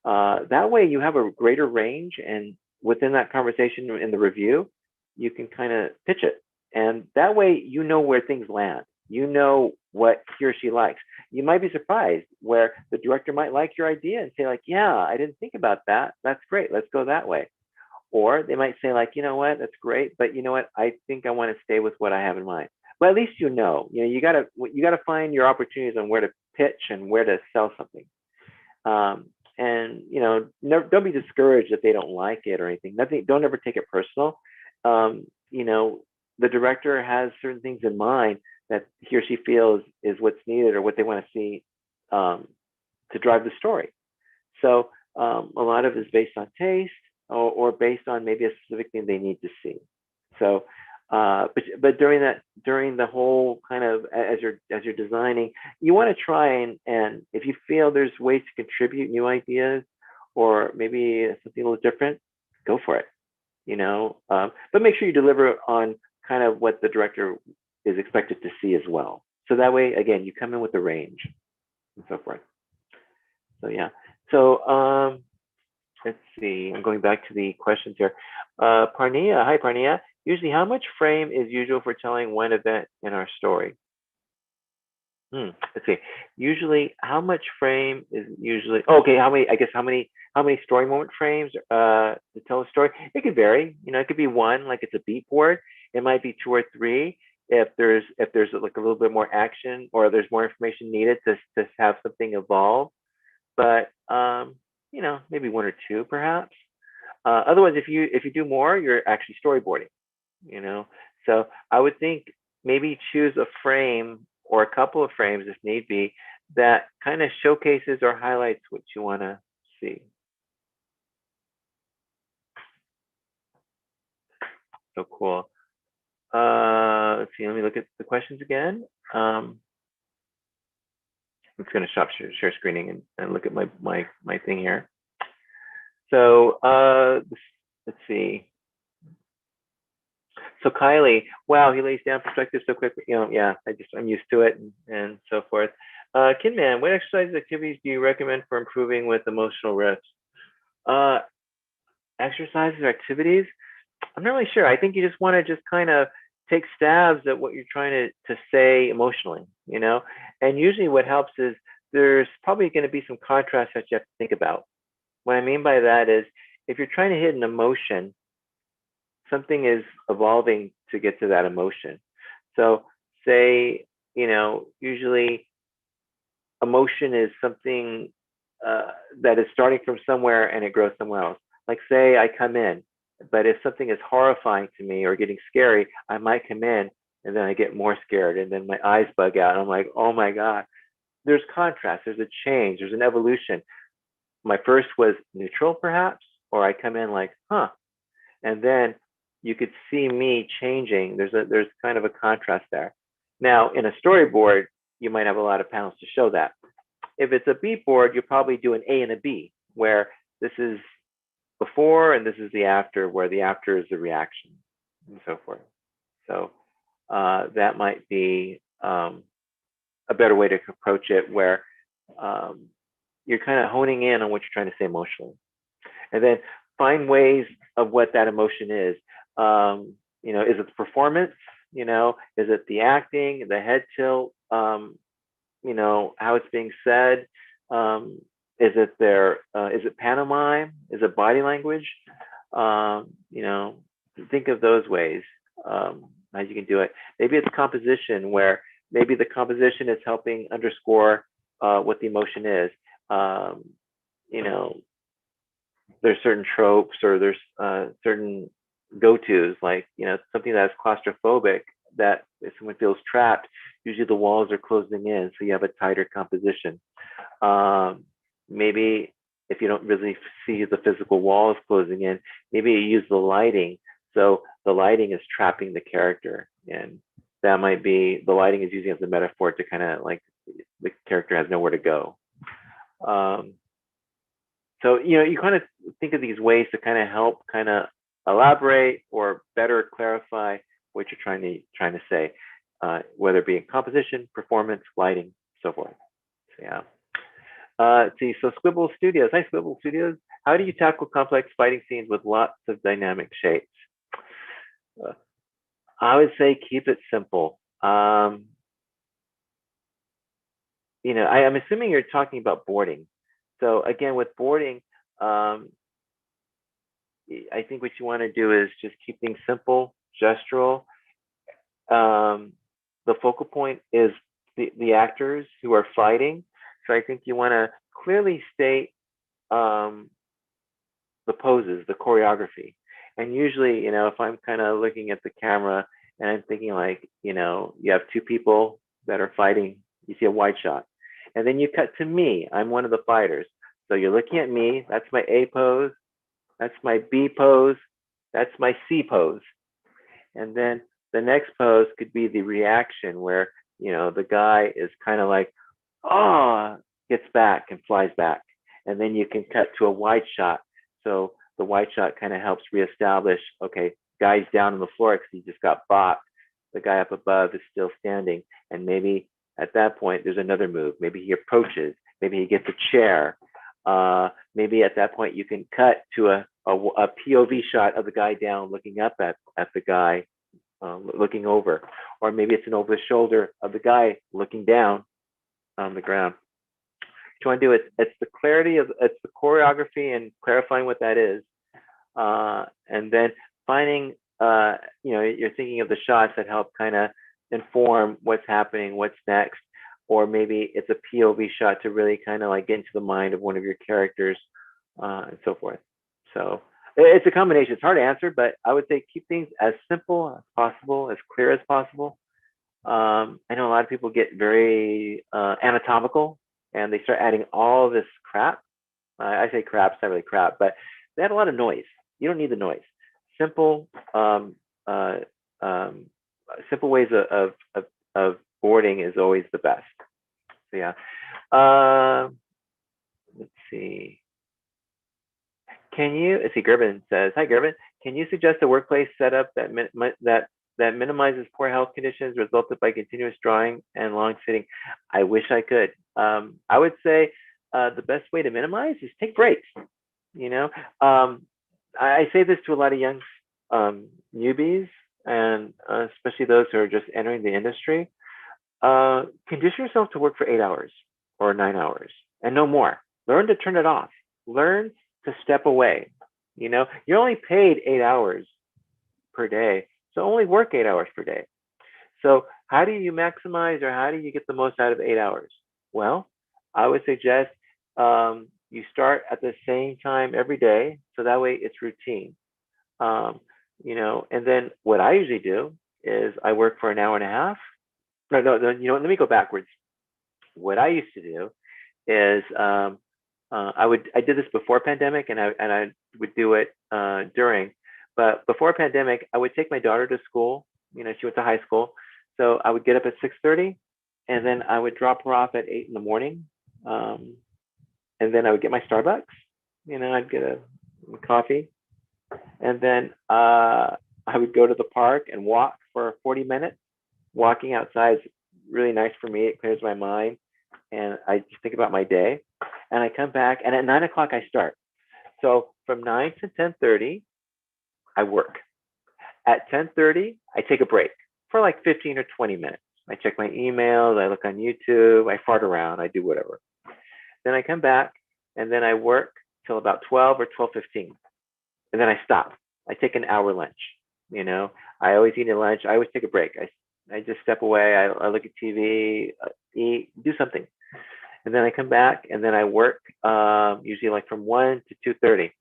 S1: That way, you have a greater range, and within that conversation in the review, you can kind of pitch it, and that way you know where things land. You know what he or she likes. You might be surprised where the director might like your idea and say like, "Yeah, I didn't think about that. That's great. Let's go that way." Or they might say like, you know what, that's great, but you know what, I think I want to stay with what I have in mind. But at least you know, you gotta find your opportunities on where to pitch and where to sell something. And you know, don't be discouraged if they don't like it or anything. Nothing. Don't ever take it personal. You know, the director has certain things in mind that he or she feels is what's needed or what they want to see to drive the story. So a lot of it is based on taste or based on maybe a specific thing they need to see. So, but during the whole kind of as you're designing, you want to try and if you feel there's ways to contribute new ideas or maybe something a little different, go for it. You know, but make sure you deliver on kind of what the director is expected to see as well. So that way, again, you come in with a range and so forth. So yeah. So let's see. I'm going back to the questions here. Parnia, hi Parnia. Usually, how much frame is usual for telling one event in our story? Let's see. Usually, how much frame is usually? Oh, okay, how many? I guess how many story moment frames to tell a story? It could vary. You know, it could be one, like it's a beat board. It might be 2 or 3 if there's like a little bit more action or there's more information needed to have something evolve. But you know, maybe 1 or 2 perhaps. Otherwise, if you do more, you're actually storyboarding. You know, so I would think maybe choose a frame or a couple of frames if need be that kind of showcases or highlights what you want to see. So cool. Let's see. Let me look at the questions again. I'm just going to stop share screening and look at my thing here. So let's see. So Kylie, wow, he lays down perspective so quickly. You know, yeah, I'm used to it and so forth. Kinman, what exercises activities do you recommend for improving with emotional risk? Exercises or activities? I'm not really sure. I think you just want to just kind of take stabs at what you're trying to say emotionally, you know? And usually what helps is there's probably going to be some contrast that you have to think about. what I mean by that is if you're trying to hit an emotion, something is evolving to get to that emotion. So say, usually emotion is something uh, that is starting from somewhere and it grows somewhere else. Like say I come in, but if something is horrifying to me or getting scary, I might come in and then I get more scared and then my eyes bug out. And I'm like, oh my God. There's contrast, there's a change, there's an evolution. My first was neutral perhaps, or I come in like, huh. And then you could see me changing. There's kind of a contrast there. Now in a storyboard, you might have a lot of panels to show that. If it's a beat board, you'll probably do an A and a B, where this is before and this is the after, where the after is the reaction and so forth. So that might be a better way to approach it, where um, you're kind of honing in on what you're trying to say emotionally, and then find ways of what that emotion is. Is it the performance? Is it the acting, the head tilt? How it's being said. Is it pantomime? Is it body language? Um, you know, think of those ways how you can do it. Maybe it's composition, where maybe the composition is helping underscore what the emotion is. Um, you know, there's certain tropes or there's certain go-tos, like something that's claustrophobic, that if someone feels trapped, usually the walls are closing in, so you have a tighter composition. Maybe if you don't really see the physical walls closing in, maybe you use the lighting, so the lighting is trapping the character, and that might be the lighting is using as a metaphor to kind of like the character has nowhere to go. um, so you kind of think of these ways to kind of help kind of elaborate or better clarify what you're trying to say, whether it be in composition, performance, lighting, so forth. So, yeah. See, so Squibble Studios. Hi, Squibble Studios. How do you tackle complex fighting scenes with lots of dynamic shapes? Uh, I would say keep it simple. I'm assuming you're talking about boarding. So again, with boarding, um, I think what you want to do is just keep things simple, gestural. Um, the focal point is the actors who are fighting. So I think you want to clearly state um, the poses, the choreography. And usually, if I'm kind of looking at the camera and I'm thinking like, you have two people that are fighting, you see a wide shot. And then you cut to me. I'm one of the fighters. So you're looking at me. That's my A pose. That's my B pose. That's my C pose. And then the next pose could be the reaction, where, the guy is kind of like, oh, gets back and flies back. And then you can cut to a wide shot. So the wide shot kind of helps reestablish, okay, guy's down on the floor because he just got bopped. The guy up above is still standing. And maybe at that point, there's another move. Maybe he approaches. Maybe he gets a chair. Maybe at that point, you can cut to a POV shot of the guy down looking up at the guy, looking over. Or maybe it's an over the shoulder of the guy looking down on the ground. What you want to do it, it's the clarity of it's the choreography and clarifying what that is, and then finding you're thinking of the shots that help kind of inform what's happening, what's next, or maybe it's a POV shot to really kind of like get into the mind of one of your characters, and so forth. So it's a combination. It's hard to answer, but I would say keep things as simple as possible, as clear as possible. I know a lot of people get very anatomical and they start adding all this crap. I say crap, it's not really crap, but they add a lot of noise. You don't need the noise. Simple, uh, um, simple ways of boarding is always the best. So yeah. Let's see. Let's see, Gerben says, hi Gerben, can you suggest a workplace setup that minimizes poor health conditions resulted by continuous drawing and long sitting? I wish I could. I would say the best way to minimize is take breaks. You know, um, I say this to a lot of young newbies, and especially those who are just entering the industry. Condition yourself to work for 8 hours or 9 hours and no more. Learn to turn it off. Learn to step away. You're only paid 8 hours per day, so only work 8 hours per day. So how do you maximize, or how do you get the most out of 8 hours? Well, I would suggest you start at the same time every day, so that way it's routine. Um, and then what I usually do is I work for an hour and a half. No, no, no, let me go backwards. What I used to do is I did this before pandemic, and I would do it during. But before pandemic, I would take my daughter to school. She went to high school, so I would get up at 6:30, and then I would drop her off at 8 in the morning, um, and then I would get my Starbucks. I'd get a coffee, and then I would go to the park and walk for 40 minutes. Walking outside is really nice for me. It clears my mind, and I just think about my day. And I come back, and at 9 o'clock I start. So from 9 to 10:30, I work. At 10:30, I take a break for like 15 or 20 minutes. I check my emails, I look on YouTube, I fart around, I do whatever. Then I come back, and then I work till about 12 or 12:15, and then I stop. I take an hour lunch. I always eat a lunch. I always take a break. I just step away. I look at TV, eat, do something, and then I come back, and then I work usually like from 1 to 2:30,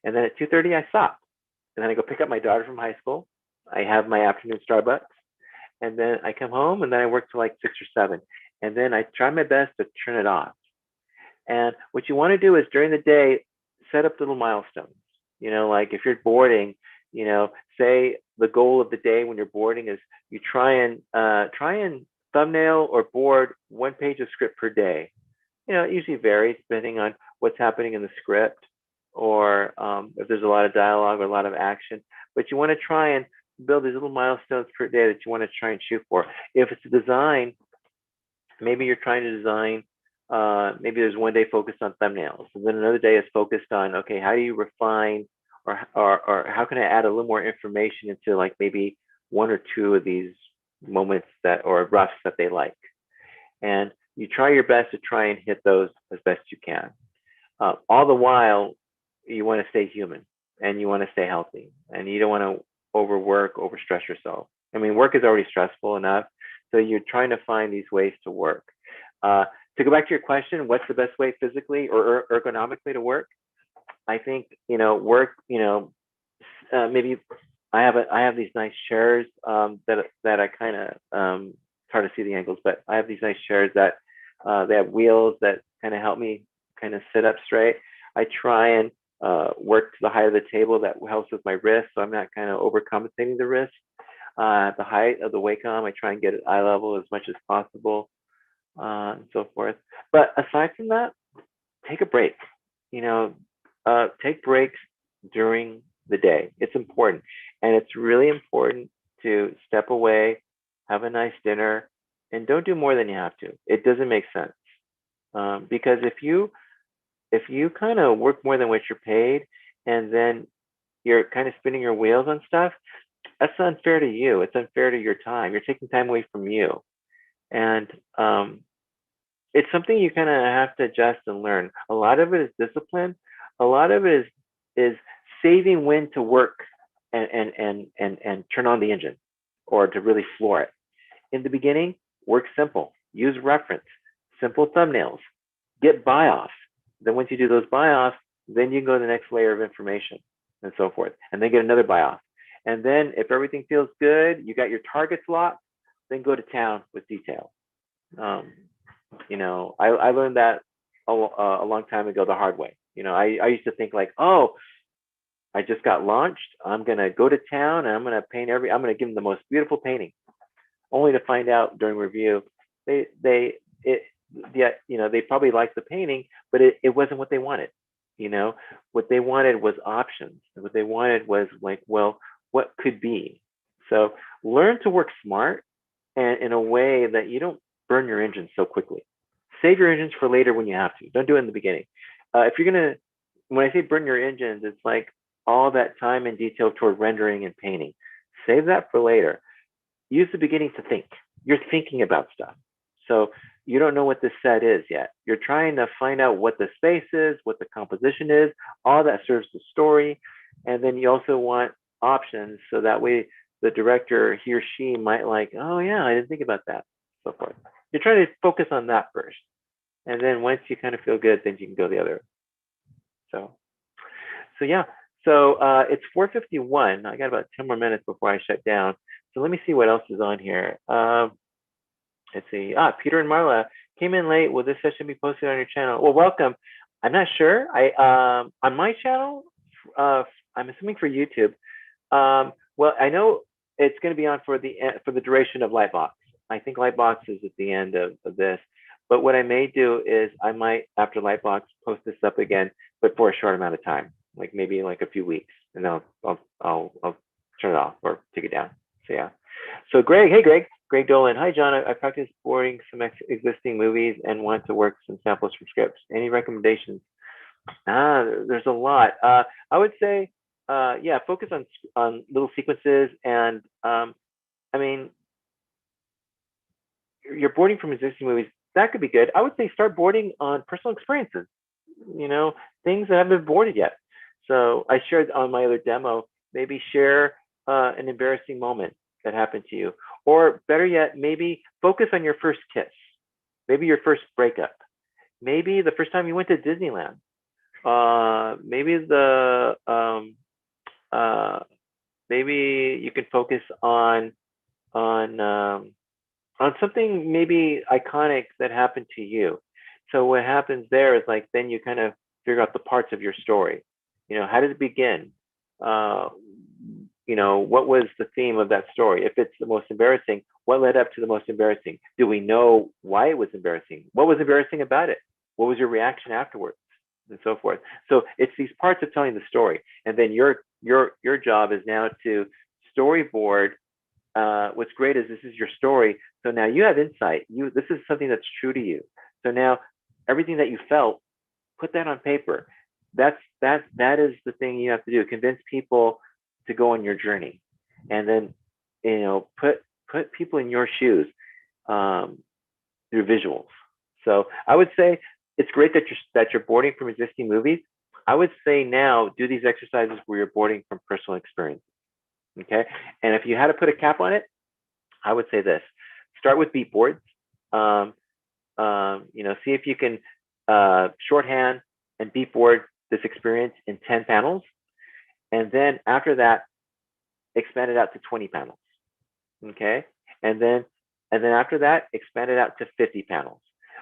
S1: and then at 2:30 I stop, and then I go pick up my daughter from high school. I have my afternoon Starbucks, and then I come home, and then I work till like 6 or 7, and then I try my best to turn it off. And what you want to do is during the day, set up little milestones. Like if you're boarding, say the goal of the day when you're boarding is you try and thumbnail or board 1 page of script per day. It usually varies depending on what's happening in the script, or if there's a lot of dialogue or a lot of action. But you want to try and build these little milestones per day that you want to try and shoot for. If it's a design, maybe you're trying to design, maybe there's one day focused on thumbnails, and then another day is focused on, okay, how do you refine, or how can I add a little more information into like maybe one or two of these moments that, or roughs that they like. And you try your best to try and hit those as best you can. All the while, you want to stay human, and you want to stay healthy, and you don't want to overwork, overstress yourself. I mean, work is already stressful enough, so you're trying to find these ways to work. To go back to your question, what's the best way physically or ergonomically to work? I think work. Maybe I have these nice chairs that I kind of it's hard to see the angles, but I have these nice chairs that they have wheels that kind of help me kind of sit up straight. I try and work to the height of the table. That helps with my wrist, so I'm not kind of overcompensating the wrist. The height of the Wacom, I try and get at eye level as much as possible, and so forth. But aside from that, take a break. Take breaks during the day. It's important, and it's really important to step away, have a nice dinner, and don't do more than you have to. It doesn't make sense, because if you kind of work more than what you're paid, and then you're kind of spinning your wheels on stuff, that's unfair to you. It's unfair to your time. You're taking time away from you, and it's something you kind of have to adjust and learn. A lot of it is discipline. A lot of it is saving when to work and turn on the engine, or to really floor it. In the beginning, work simple. Use reference, simple thumbnails, get buy-offs. Then once you do those buy-offs, then you can go to the next layer of information, and so forth, and then get another buy-off. And then if everything feels good, you got your targets locked, then go to town with detail. I learned that a long time ago the hard way. I used to think like, oh, I just got launched. I'm gonna go to town, and I'm gonna give them the most beautiful painting, only to find out during review they probably liked the painting, but it wasn't what they wanted. What they wanted was options. What they wanted was like, well, what could be? So learn to work smart, and in a way that you don't burn your engines so quickly. Save your engines for later when you have to. Don't do it in the beginning. If you're gonna, when I say burn your engines, it's like all that time and detail toward rendering and painting. Save that for later. Use the beginning to think. You're thinking about stuff. So you don't know what this set is yet. You're trying to find out what the space is, what the composition is, all that serves the story. And then you also want options so that way the director, he or she might like, oh yeah, I didn't think about that, so forth. You're trying to focus on that first. And then once you kind of feel good, then you can go the other. So, so yeah. So it's 4:51. I got about 10 more minutes before I shut down. So let me see what else is on here. Let's see. Peter and Marla came in late. Will this session be posted on your channel? Well, welcome. I'm not sure. I on my channel, I'm assuming for YouTube. Well, I know it's going to be on for the duration of Lightbox. I think Lightbox is at the end of this. But what I may do is I might, after Lightbox, post this up again, but for a short amount of time, like maybe like a few weeks, and then I'll turn it off or take it down. So yeah. So Greg, hey Greg Dolan, hi John. I practiced boarding some existing movies and want to work some samples from scripts. Any recommendations? There's a lot. I would say, yeah, focus on little sequences, and I mean, you're boarding from existing movies. That could be good. I would say start boarding on personal experiences. You know, things that haven't been boarded yet. So I shared on my other demo. Maybe share an embarrassing moment that happened to you, or better yet, maybe focus on your first kiss, maybe your first breakup, maybe the first time you went to Disneyland. Maybe maybe you can focus on something maybe iconic that happened to you. So what happens there is like then you kind of figure out the parts of your story. You know, how did it begin? Uh, you know, what was the theme of that story? If it's the most embarrassing, what led up to the most embarrassing? Do we know why it was embarrassing? What was embarrassing about it? What was your reaction afterwards? And so forth. So it's these parts of telling the story, and then your job is now to storyboard. What's great is this is your story, so now you have insight. This is something that's true to you. So now everything that you felt, put that on paper. That is the thing you have to do. Convince people to go on your journey, and then put people in your shoes through visuals. So I would say it's great that you're boarding from existing movies. I would say now do these exercises where you're boarding from personal experience. Okay, and if you had to put a cap on it, I would say this: start with beat boards. See if you can shorthand and beat board this experience in 10 panels, and then after that, expand it out to 20 panels. Okay, and then after that, expand it out to 50 panels.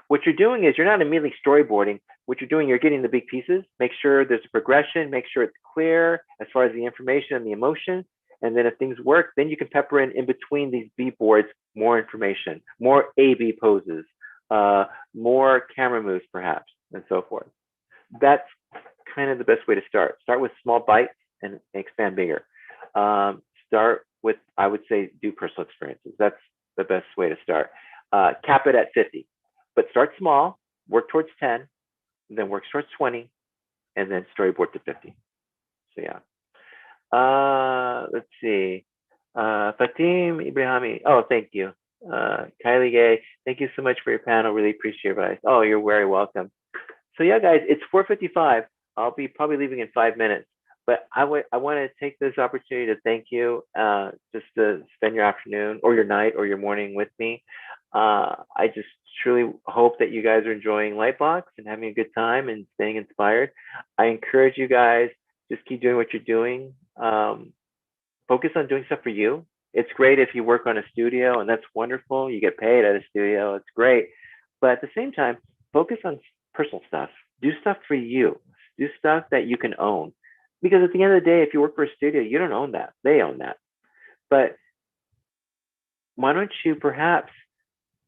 S1: What you're doing is you're not immediately storyboarding. What you're doing, you're getting the big pieces. Make sure there's a progression. Make sure it's clear as far as the information and the emotion. And then if things work, then you can pepper in between these beat boards more information, more A/B poses, more camera moves perhaps, and so forth. That's kind of the best way to start. Start with small bites and expand bigger. Start with, I would say, do personal experiences. That's the best way to start. Cap it at 50, but start small, work towards 10, then work towards 20, and then storyboard to 50. So yeah. Let's see. Fatim Ibrahimi. Oh, thank you. Kylie Gay, thank you so much for your panel. Really appreciate your advice. Oh, you're very welcome. So yeah, guys, it's 4:55. I'll be probably leaving in 5 minutes, but I want to take this opportunity to thank you, just to spend your afternoon or your night or your morning with me. I just truly hope that you guys are enjoying Lightbox and having a good time and staying inspired. I encourage you guys, just keep doing what you're doing. Focus on doing stuff for you. It's great if you work on a studio, and that's wonderful. You get paid at a studio. It's great. But at the same time, focus on personal stuff. Do stuff for you. Do stuff that you can own. Because at the end of the day, if you work for a studio, you don't own that. They own that. But why don't you perhaps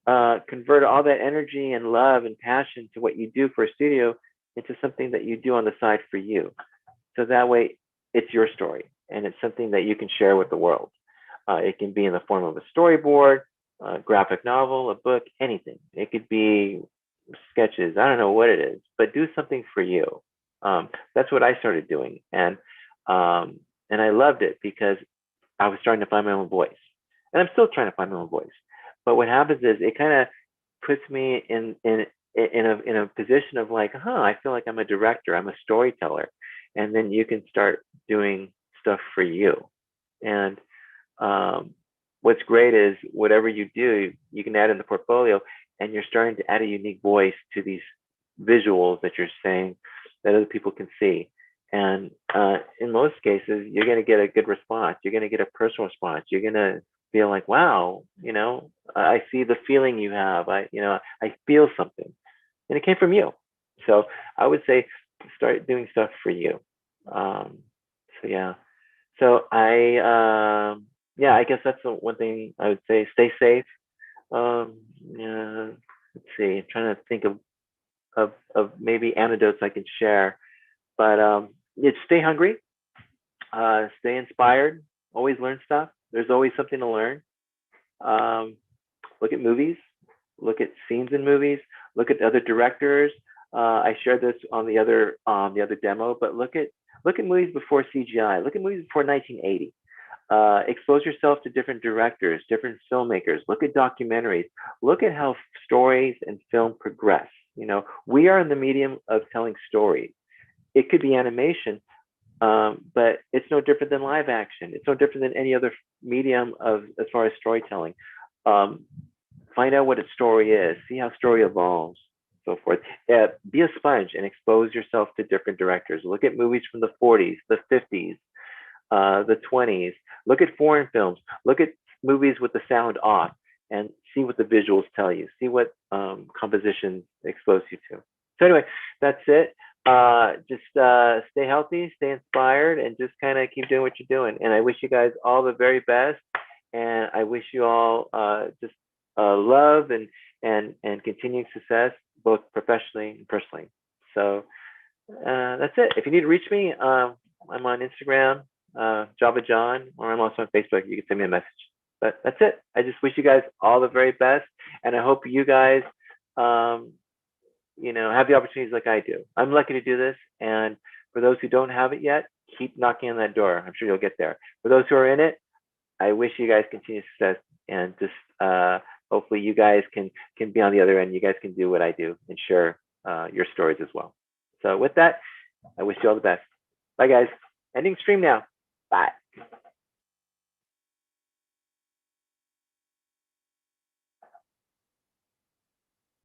S1: convert all that energy and love and passion to what you do for a studio into something that you do on the side for you? So that way, it's your story, and it's something that you can share with the world. It can be in the form of a storyboard, a graphic novel, a book, anything. It could be sketches. I don't know what it is, but do something for you. That's what I started doing, and I loved it because I was starting to find my own voice, and I'm still trying to find my own voice. But what happens is it kind of puts me in a position of like, huh, I feel like I'm a director, I'm a storyteller, and then you can start doing stuff for you. And um, what's great is whatever you do, you can add in the portfolio, and you're starting to add a unique voice to these visuals that you're saying that other people can see. And in most cases, you're going to get a good response. You're going to get a personal response. You're going to feel like, wow, I see the feeling you have. I feel something, and it came from you. So I would say start doing stuff for you. Um, so yeah. So yeah, I guess that's the one thing I would say. Stay safe. Yeah, let's see. I'm trying to think of maybe anecdotes I can share, but it's stay hungry, stay inspired, always learn stuff. There's always something to learn. Um, look at movies, look at scenes in movies, look at other directors. I shared this on the other demo, but look at movies before CGI. Look at movies before 1980. Expose yourself to different directors, different filmmakers. Look at documentaries. Look at how stories and film progress. We are in the medium of telling stories. It could be animation, but it's no different than live action. It's no different than any other medium of as far as storytelling. Um, find out what a story is. See how story evolves, so forth. Be a sponge and expose yourself to different directors. Look at movies from the 40s, the 50s, the 20s. Look at foreign films. Look at movies with the sound off and see what the visuals tell you. See what compositions expose you to. So anyway, that's it. Just stay healthy, stay inspired, and just kind of keep doing what you're doing. And I wish you guys all the very best. And I wish you all just love and continuing success, both professionally and personally. So that's it. If you need to reach me, I'm on Instagram, Java John, or I'm also on Facebook. You can send me a message. But that's it. I just wish you guys all the very best, and I hope you guys, um, have the opportunities like I do. I'm lucky to do this, and for those who don't have it yet, keep knocking on that door. I'm sure you'll get there. For those who are in it, I wish you guys continued success, and just hopefully you guys can be on the other end. You guys can do what I do and share your stories as well. So with that, I wish you all the best. Bye, guys. Ending stream now. Bye.